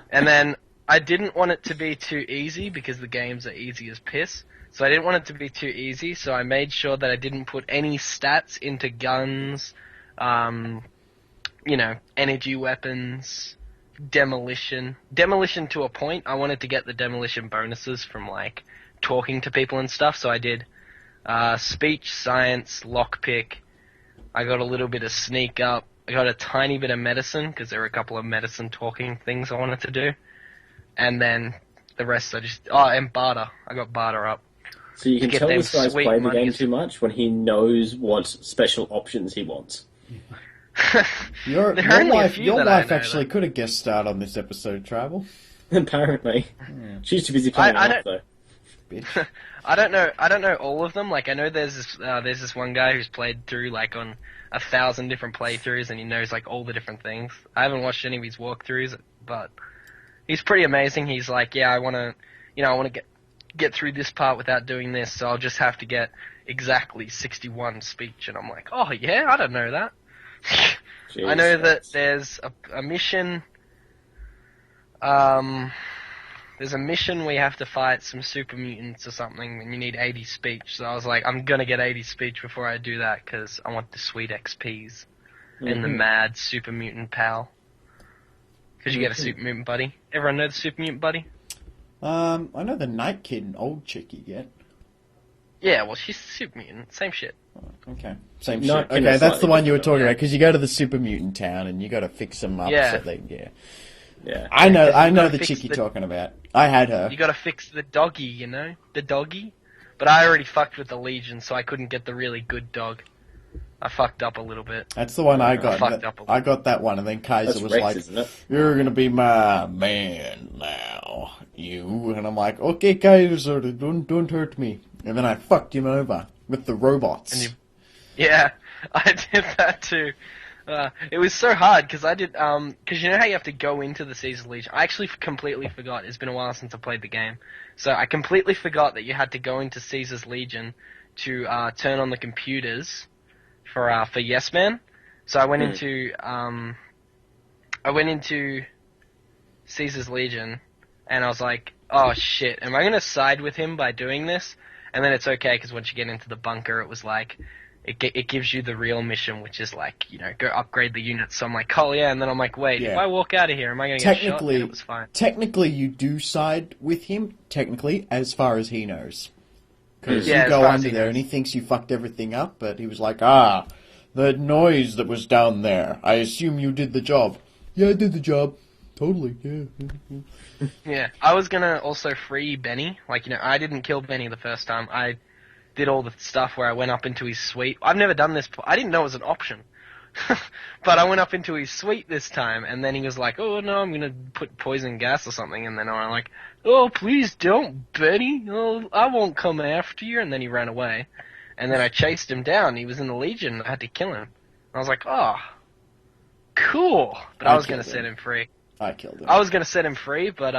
And then I didn't want it to be too easy because the games are easy as piss. So I didn't want it to be too easy, so I made sure that I didn't put any stats into guns, energy weapons, demolition. Demolition to a point, I wanted to get the demolition bonuses from, like, talking to people and stuff, so I did speech, science, lockpick. I got a little bit of sneak up. I got a tiny bit of medicine, because there were a couple of medicine talking things I wanted to do. And then the rest I just... Oh, and barter. I got barter up. So you can tell this guy's played the game too much when he knows what special options he wants. Your wife actually could have guest starred on this episode, Travel. Apparently. Yeah. She's too busy playing off, though. Bitch. I don't know all of them. Like, I know there's this one guy who's played through, like, on 1,000 different playthroughs, and he knows, like, all the different things. I haven't watched any of his walkthroughs, but he's pretty amazing. He's like, yeah, I want to get through this part without doing this, so I'll just have to get exactly 61 speech. And I'm like, oh, yeah, I don't know that. Jeez, I know that there's a mission... there's a mission where you have to fight some super mutants or something, and you need 80 speech. So I was like, I'm gonna get 80 speech before I do that, because I want the sweet XPs and the mad super mutant pal. Because you get a super mutant buddy. Everyone know the super mutant buddy? I know the Night Kid and old chick you get. Yeah, well, she's super mutant. Same shit. Oh, okay. Same shit. Okay, that's the one you were talking about, because you go to the super mutant town and you got to fix them up. Yeah. So they, yeah. I know the chick you're talking about. I had her. You got to fix the doggy, you know, the doggy. But I already fucked with the Legion, so I couldn't get the really good dog. I fucked up a little bit. That's the one I got. I got that one, and then Kaiser was Rex, like, "You're gonna be my man now, you." And I'm like, "Okay, Kaiser, don't hurt me." And then I fucked him over with the robots. Yeah, I did that too. It was so hard because I did because you know how you have to go into the Caesar Legion. I actually completely forgot. It's been a while since I played the game, so I completely forgot that you had to go into Caesar's Legion to turn on the computers for Yes Man. So I went into Caesar's Legion, and I was like, oh shit, am I going to side with him by doing this? And then it's okay, because once you get into the bunker, it was like, it gives you the real mission, which is like, you know, go upgrade the units. So I'm like, oh yeah, and then I'm like, wait, if I walk out of here, am I going to get shot? And it was fine. Technically, you do side with him, technically, as far as he knows. Because Yeah, you as go far as under he there knows. and he thinks you fucked everything up, but he was like, the noise that was down there, I assume you did the job. Yeah, I did the job. Totally, yeah. Yeah, I was gonna also free Benny. Like, you know, I didn't kill Benny the first time. I did all the stuff where I went up into his suite. I've never done this before. I didn't know it was an option. But I went up into his suite this time, and then he was like, oh no, I'm gonna put poison gas or something, and then I'm like, oh please don't, Benny, oh, I won't come after you, and then he ran away. And then I chased him down, he was in the Legion, I had to kill him. I was like, oh, cool. But I was gonna set him free. I killed him. I was gonna set him free, but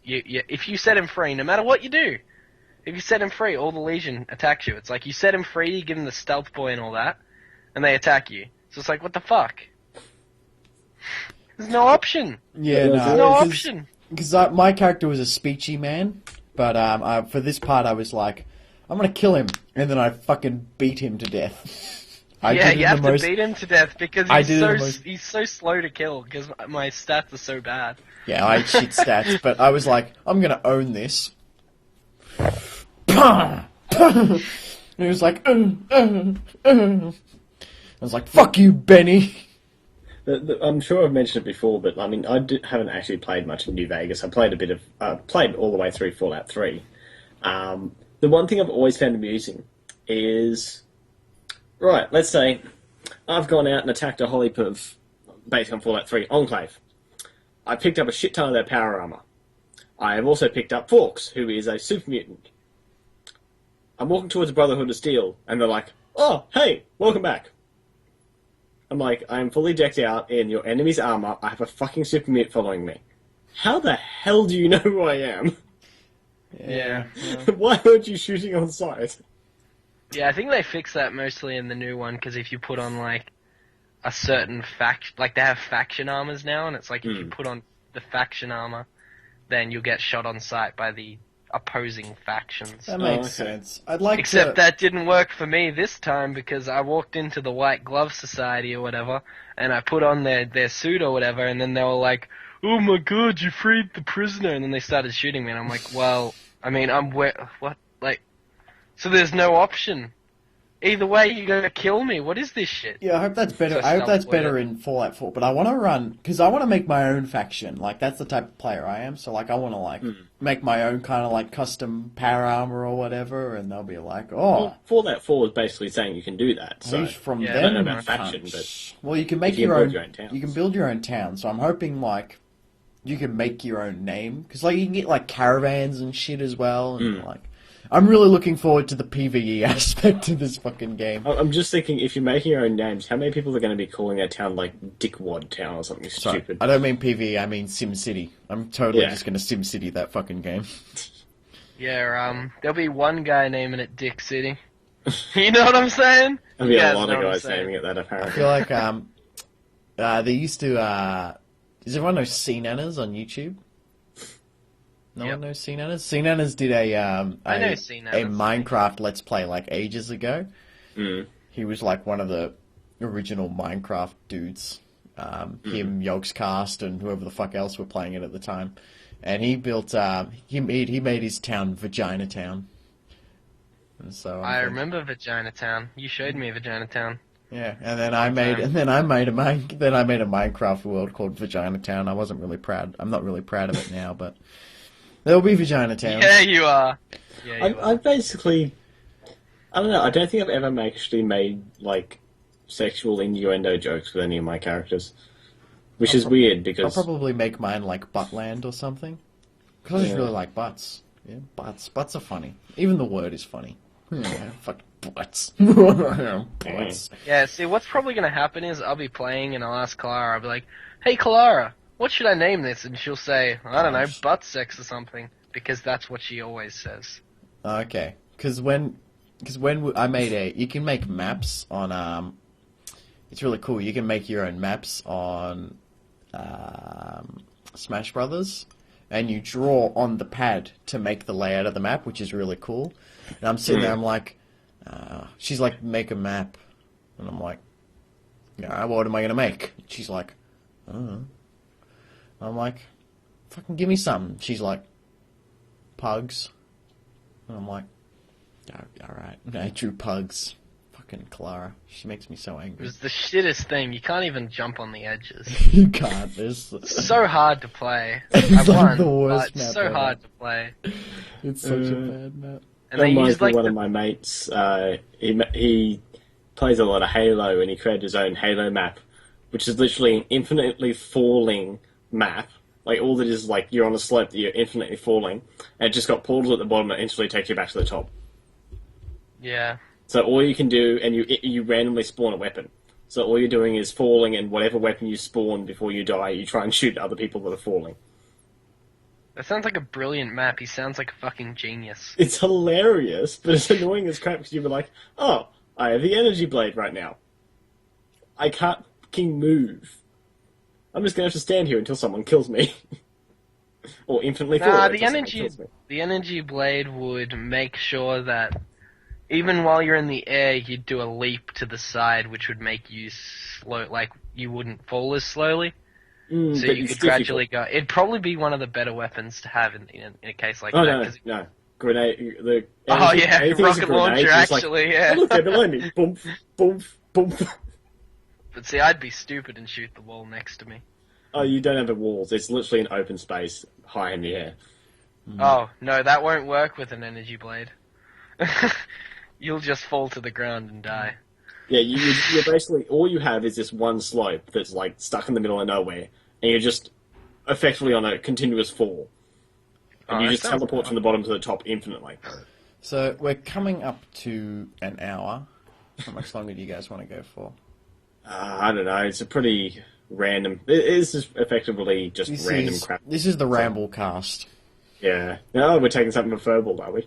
if you set him free, no matter what you do, if you set him free, all the Legion attacks you. It's like you set him free, you give him the stealth boy and all that, and they attack you. So it's like, what the fuck? There's no option. Yeah, There's no option. Because my character was a speechy man, but for this part I was like, I'm gonna kill him, and then I fucking beat him to death. You have to beat him to death because he's so slow to kill because my stats are so bad. Yeah, I had shit stats, but I was like, I'm gonna own this. And he was like, I was like, fuck you, Benny. I'm sure I've mentioned it before, but I mean, haven't actually played much in New Vegas. I played played all the way through Fallout 3. The one thing I've always found amusing is, right, let's say I've gone out and attacked a whole heap of, based on Fallout 3, Enclave. I picked up a shit ton of their power armor. I have also picked up Forks, who is a super mutant. I'm walking towards Brotherhood of Steel, and they're like, oh, hey, welcome back. I'm like, I'm fully decked out in your enemy's armor. I have a fucking super mutant following me. How the hell do you know who I am? Yeah. Why aren't you shooting on sight? Yeah, I think they fixed that mostly in the new one, because if you put on, like, a certain faction, like, they have faction armors now, and it's like, if you put on the faction armor, then you'll get shot on sight by the opposing factions. That makes sense. I'd like Except that didn't work for me this time, because I walked into the White Glove Society or whatever, and I put on their suit or whatever, and then they were like, oh my god, you freed the prisoner, and then they started shooting me, and I'm like, well, I mean, what? Like, so there's no option. Either way, you're gonna kill me. What is this shit? Yeah, I hope that's better. I hope that's better in Fallout 4. But I want to run, because I want to make my own faction. Like, that's the type of player I am. So, like, I want to, like, make my own kind of, like, custom power armor or whatever. And they'll be like, oh. Well, Fallout 4 is basically saying you can do that. So He's from Yeah, I don't know them. about faction, but Well, you can make you your can own. build your own towns. You can build your own town. So I'm hoping, like, you can make your own name. Because, like, you can get, like, caravans and shit as well. And, like, I'm really looking forward to the PvE aspect of this fucking game. I'm just thinking, if you're making your own names, how many people are going to be calling their town, like, Dickwad Town or something Sorry, stupid? I don't mean PvE, I mean SimCity. I'm totally Yeah. just going to SimCity that fucking game. Yeah, there'll be one guy naming it Dick City. You know what I'm saying? There'll be You a guys lot know of what I'm guys saying. naming it that, I apparently. feel like they used to. Does everyone know CNanners on YouTube? No Yep. one knows CNanners. CNanners did a I know CNanners. a Minecraft Let's Play like ages ago. Mm. He was like one of the original Minecraft dudes. Him, Yogscast, and whoever the fuck else were playing it at the time. And he built. He made his town Vagina Town. And so I remember Vagina Town. You showed me Vagina Town. Yeah, and then I made a Minecraft world called Vagina Town. I wasn't really proud. I'm not really proud of it now, but there'll be Vagina Town. Yeah, you are. Yeah, you are. I basically, I don't know, I don't think I've ever actually made, like, sexual innuendo jokes with any of my characters. Which is weird, I'll because... probably make mine like Buttland or something. Because I just really like butts. Yeah, butts. Butts are funny. Even the word is funny. Yeah, fuck butts. Butts. Yeah, see, what's probably going to happen is I'll be playing and I'll ask Clara, I'll be like, hey, Clara, what should I name this? And she'll say, I don't know, butt sex or something. Because that's what she always says. Okay. Because when I made you can make maps on, it's really cool. You can make your own maps on Smash Brothers. and you draw on the pad to make the layout of the map, which is really cool. And I'm sitting there, I'm like, she's like, make a map. And I'm like, yeah, what am I going to make? She's like, I don't know. I'm like, fucking give me something. She's like, pugs. And I'm like, alright. I drew pugs. Fucking Clara. She makes me so It angry. was the shittest thing. You can't even jump on the edges. You can't. It's So hard to play. It's I like won, the worst but it's map so ever. hard to play. It's such a bad map. And That they reminds use me like of one of my mates. He plays a lot of Halo, and he created his own Halo map, which is literally an infinitely falling map. Like, all that is, like, you're on a slope that you're infinitely falling, and it just got portals at the bottom that instantly take you back to the top. Yeah. So all you can do, and you randomly spawn a weapon. So all you're doing is falling, and whatever weapon you spawn before you die, you try and shoot other people that are falling. That sounds like a brilliant map. He sounds like a fucking genius. It's hilarious, but it's annoying as crap because you'll be like, oh, I have the energy blade right now. I can't fucking move. I'm just going to have to stand here until someone kills me. Or infinitely fall Nah, until someone kills me. the energy blade would make sure that even while you're in the air, you'd do a leap to the side, which would make you slow, like you wouldn't fall as slowly. So but you it's could difficult. gradually go. It'd probably be one of the better weapons to have in a case like Oh, that. no, 'cause- no. Grenade. Oh yeah, anything is a rocket grenade, launcher it's just like, actually, yeah. oh, look, they're below me. Boom, boom, boom. But see, I'd be stupid and shoot the wall next to me. Oh, you don't have the walls. It's literally an open space high in the air. Oh, no, that won't work with an energy blade. You'll just fall to the ground and die. Yeah, you're basically, all you have is this one slope that's like stuck in the middle of nowhere, and you're just effectively on a continuous fall. And Oh, you that just sounds teleport fun. from the bottom to the top infinitely. So we're coming up to an hour. How much longer do you guys want to go for? I don't know, it's a pretty random... It is just effectively just random crap. This is the Ramble cast. Yeah. No, we're taking something from Furball, are we?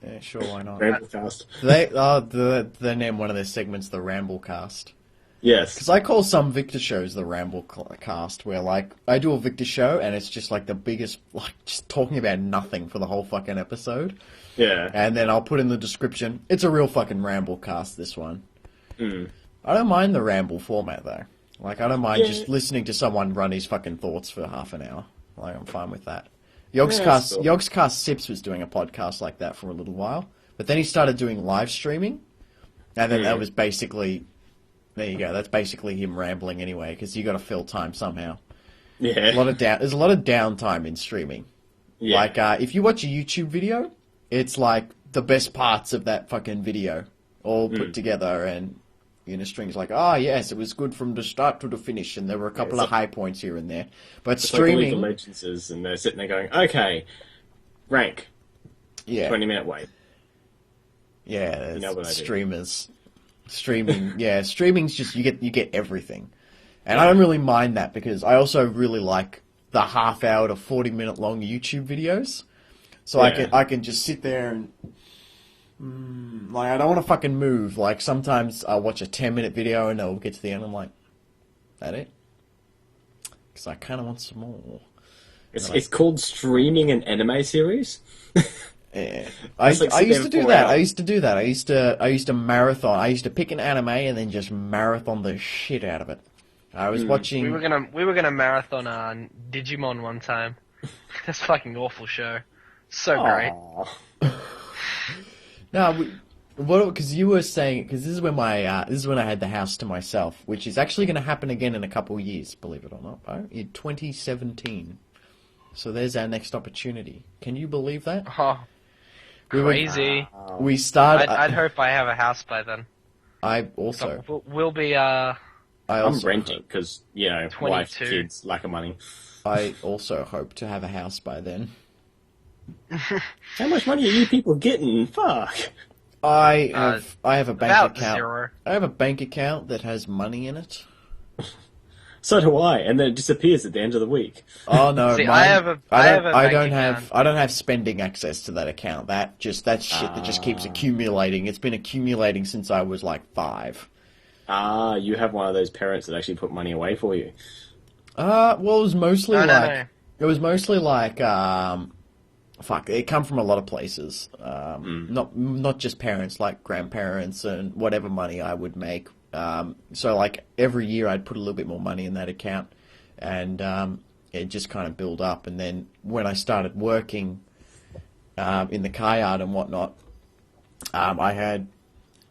Yeah, sure, why not? Ramble cast. They name one of their segments the Ramble cast. Yes. Because I call some Victor shows the Ramble cast, where, like, I do a Victor show, and it's just, like, the biggest, like, just talking about nothing for the whole fucking episode. Yeah. And then I'll put in the description, it's a real fucking Ramble cast, this one. Mm. I don't mind the Ramble format, though. Like, I don't mind Yeah. just listening to someone run his fucking thoughts for half an hour. Like, I'm fine with that. that's cool. Yogscast Sips was doing a podcast like that for a little while, but then he started doing live streaming, and then that was basically... There you go. That's basically him rambling anyway, because you got to fill time somehow. Yeah. There's a lot of downtime in streaming. Yeah. Like, if you watch a YouTube video, it's like the best parts of that fucking video all put together, and in a string. It's like, oh yes, it was good from the start to the finish, and there were a couple of high points here and there. But It's like League of streaming, Legends is, and they're sitting there going, okay, rank, yeah, 20-minute wait. yeah, You know what I do. streaming, yeah, streaming's just you get everything, and I don't really mind that because I also really like the half-hour to 40-minute long YouTube videos, so Yeah. I can just sit there and like I don't want to fucking move. Like sometimes I watch a 10-minute video and I'll get to the end and I'm like, that it? Because I kind of want some more. It's called streaming an anime series. Yeah. I It's like sit used there to do for that. hours. I used to do that. I used to marathon. I used to pick an anime and then just marathon the shit out of it. I was watching. We were gonna marathon on Digimon one time. That's a fucking awful show. So great. Aw. No, because you were saying, because this is when this is when I had the house to myself, which is actually going to happen again in a couple of years, believe it or not, Bo, in 2017. So there's our next opportunity. Can you believe that? Oh, We were- crazy. We started. I'd hope I have a house by then. I also. So we'll be I I'm also renting because, wife, 22. kids, lack of money. I also hope to have a house by then. How much money are you people getting? Fuck. I have a bank about account. 0. I have a bank account that has money in it. So do I, and then it disappears at the end of the week. Oh no, See, mine, I have a bank don't account. have I don't have spending access to that account. That's shit that just keeps accumulating. It's been accumulating since I was like 5. Ah, you have one of those parents that actually put money away for you. Well, it was mostly No, like no. It was mostly like, it come from a lot of places. Not just parents, like grandparents and whatever money I would make. So like every year I'd put a little bit more money in that account, and it just kind of built up. And then when I started working in the car yard and whatnot, I had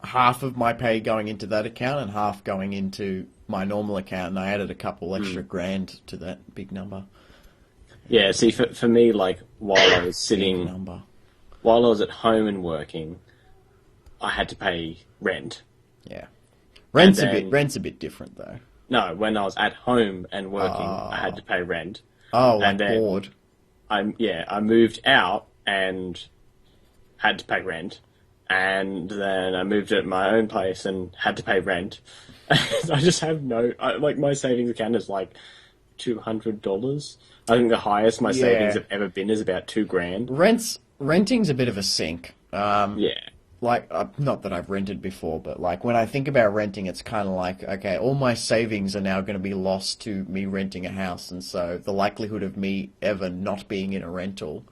half of my pay going into that account and half going into my normal account, and I added a couple extra grand to that big number. Yeah, see, for me, like, while I was while I was at home and working, I had to pay rent. Yeah. Rent's a bit different, though. No, when I was at home and working, I had to pay rent. Oh, like and then board. I moved out and had to pay rent. And then I moved at my own place and had to pay rent. I just have my savings account is like $200. I think the highest my savings have ever been is about $2,000. Renting's a bit of a sink. Yeah. Like, not that I've rented before, but like when I think about renting, it's kind of like, okay, all my savings are now going to be lost to me renting a house, and so the likelihood of me ever not being in a rental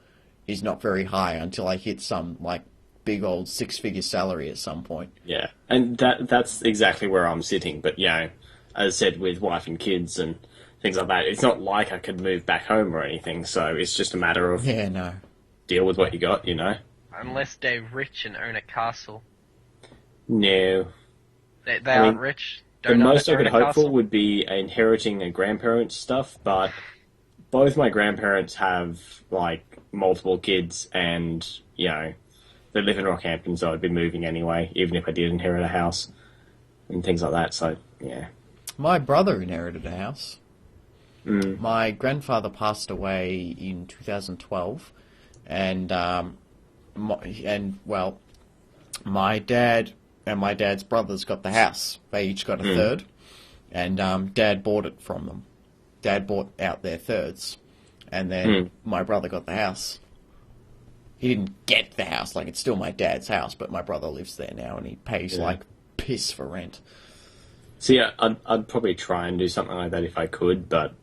is not very high until I hit some like big old six-figure salary at some point. Yeah, and that's exactly where I'm sitting. But as I said, with wife and kids and things like that, it's not like I could move back home or anything. So it's just a matter of deal with what you got, Unless they're rich and own a castle. No. They aren't rich. The most I could hope for would be inheriting a grandparent's stuff, but both my grandparents have, like, multiple kids, and, they live in Rockhampton, so I'd be moving anyway, even if I did inherit a house and things like that, so, yeah. My brother inherited a house. Mm. My grandfather passed away in 2012, and my dad and my dad's brothers got the house. They each got a third, and Dad bought it from them. Dad bought out their thirds, and then my brother got the house. He didn't get the house, like it's still my dad's house, but my brother lives there now, and he pays like piss for rent. See, I'd probably try and do something like that if I could, but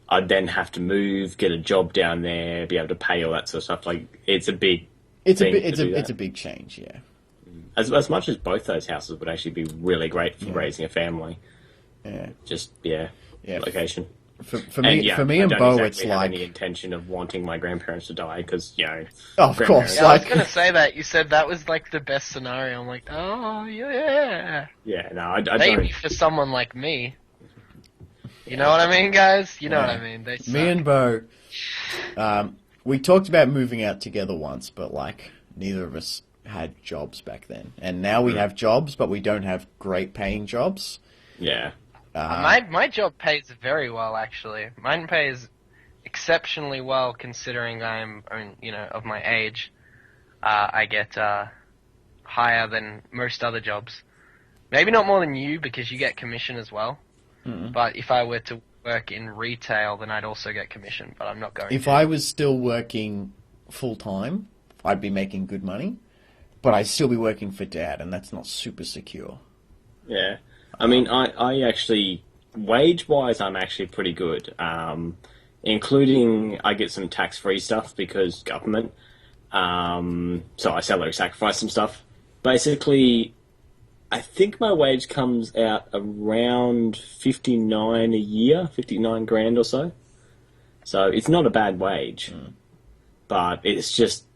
I'd then have to move, get a job down there, be able to pay all that sort of stuff. Like, it's a big It's a big change, yeah. As much as both those houses would actually be really great for raising a family. Yeah. Just location. For me and Bo, it's like have any intention of wanting my grandparents to die because of course. Yeah, I was gonna say that. You said that was like the best scenario. I'm like, oh yeah. Yeah, no, I maybe don't. for someone like me. You know what I mean, guys? You know what I mean. They suck. Me and Bo, we talked about moving out together once, but like neither of us had jobs back then, and now we have jobs, but we don't have great paying jobs. Yeah. My job pays very well, actually. Mine pays exceptionally well, considering I'm, of my age. I get higher than most other jobs. Maybe not more than you, because you get commission as well. Mm-hmm. But if I were to work in retail, then I'd also get commission, but I'm not going to. If I was still working full-time, I'd be making good money, but I'd still be working for Dad, and that's not super secure. Yeah. I mean, I actually, wage-wise, I'm actually pretty good, including I get some tax-free stuff because government, so I salary sacrifice some stuff. Basically, I think my wage comes out around 59 a year, 59 grand or so. So it's not a bad wage, but it's just,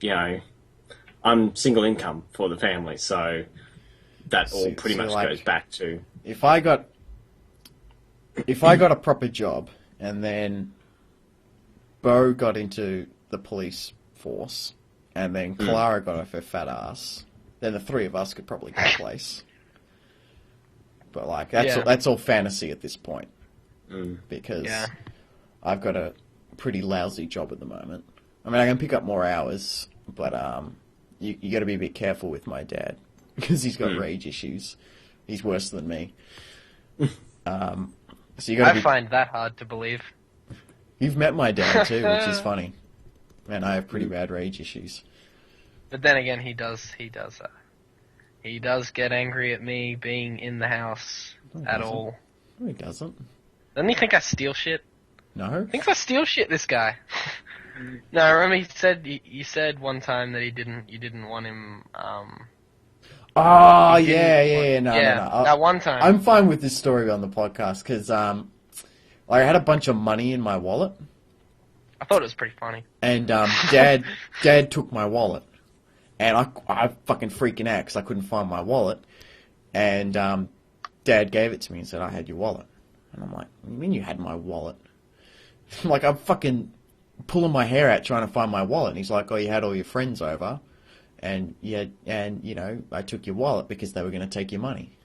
I'm single income for the family, so that all pretty much goes back to... If I got a proper job and then Bo got into the police force and then Clara got off her fat ass, then the three of us could probably get a place. But like that's all fantasy at this point because I've got a pretty lousy job at the moment. I mean, I can pick up more hours, but you got to be a bit careful with my dad because he's got rage issues. He's worse than me. So you got. I find that hard to believe. You've met my dad too, which is funny. And I have pretty bad rage issues. But then again, he does get angry at me being in the house at all. No, he doesn't. Doesn't he think I steal shit? No? Thinks I steal shit, this guy. No, I remember he said, you said one time that you didn't want him, Oh, He didn't yeah, want- no, yeah, no, no. that one time. I'm fine with this story on the podcast, because, like, I had a bunch of money in my wallet, I thought it was pretty funny. and, Dad took my wallet, and I fucking freaking out, because I couldn't find my wallet, and, Dad gave it to me and said, I had your wallet. And I'm like, what do you mean you had my wallet? Like, I'm fucking pulling my hair out trying to find my wallet. And he's like, oh, you had all your friends over, and you know, I took your wallet because they were going to take your money.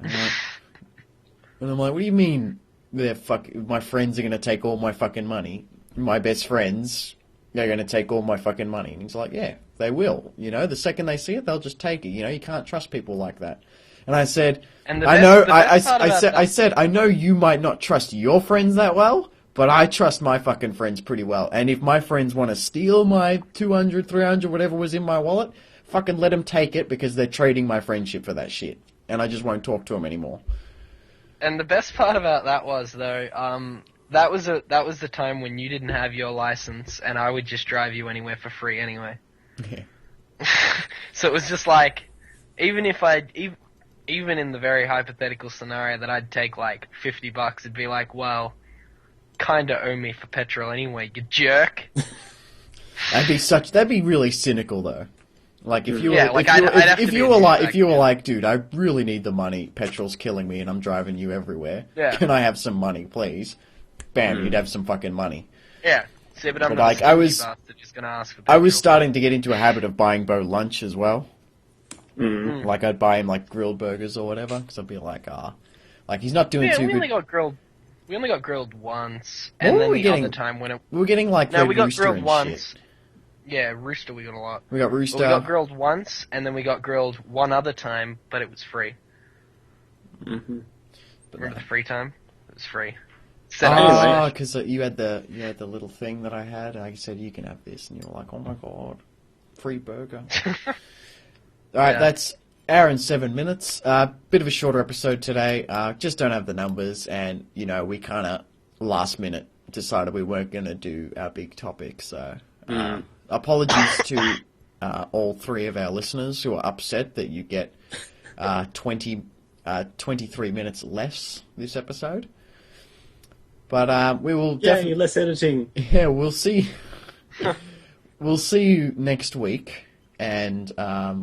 And I'm like, what do you mean my friends are going to take all my fucking money? My best friends, they're going to take all my fucking money. And he's like, yeah, they will. You know, the second they see it, they'll just take it. You know, you can't trust people like that. And I said, And the I best- know, the best part about I that- said, I know you might not trust your friends that well, but I trust my fucking friends pretty well. And if my friends want to steal my 200, 300, whatever was in my wallet, fucking let them take it, because they're trading my friendship for that shit. And I just won't talk to them anymore. And the best part about that was, though, that was the time when you didn't have your license, and I would just drive you anywhere for free anyway. Yeah. So it was just like, even in the very hypothetical scenario that I'd take like $50, it'd be like, well, kinda owe me for petrol anyway, you jerk. That'd be really cynical though. Like if you were, Yeah, like, if you, I'd have if to you be were a like, douchebag, if you were yeah. like, dude, I really need the money. Petrol's killing me, and I'm driving you everywhere. Yeah. Can I have some money, please? Bam, you'd have some fucking money. Yeah. See, but I'm But, not like, a I stingy was- bastard just gonna ask for I was petrol. starting to get into a habit of buying Bo lunch as well. Mm. Like I'd buy him like grilled burgers or whatever, because I'd be like, like he's not doing Yeah, too we only good. got grilled. We only got grilled once, What and were then we the getting? other time when it. We were getting like No, Red we got Rooster grilled and once. shit. Yeah, Rooster we got a lot. We got Rooster. But we got grilled once, and then we got grilled one other time, but it was free. Mm-hmm. Remember the free time? It was free. Ah, because you had the little thing that I had. I said you can have this, and you were like, "Oh my god, free burger!" All right, Yeah. that's hour and 7 minutes. Bit of a shorter episode today. Just don't have the numbers, and you know we kind of last minute decided we weren't going to do our big topic. So apologies to all three of our listeners who are upset that you get 23 minutes less this episode. But we will definitely. less editing. Yeah, we'll see. We'll see you next week, and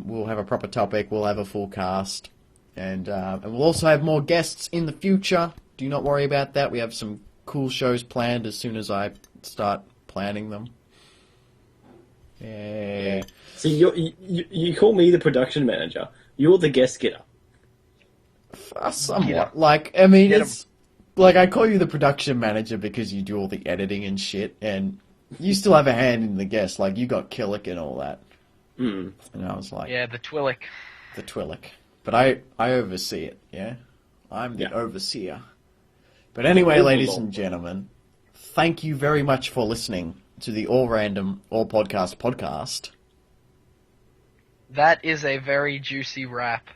we'll have a proper topic. We'll have a full cast, and we'll also have more guests in the future. Do not worry about that. We have some cool shows planned as soon as I start planning them. Yeah. So you call me the production manager. You're the guest getter. Somewhat. Yeah. Like, I mean, Get 'em. it's like I call you the production manager because you do all the editing and shit, and you still have a hand in the guest. Like, you got Killick and all that. Mm. And I was like, Yeah, the Twillick. the Twillick. But I oversee it, yeah? I'm the Yeah. overseer. But anyway, ladies and gentlemen, thank you very much for listening to the All Random, All Podcast. That is a very juicy wrap.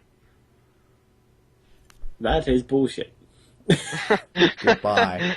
That is bullshit. Goodbye.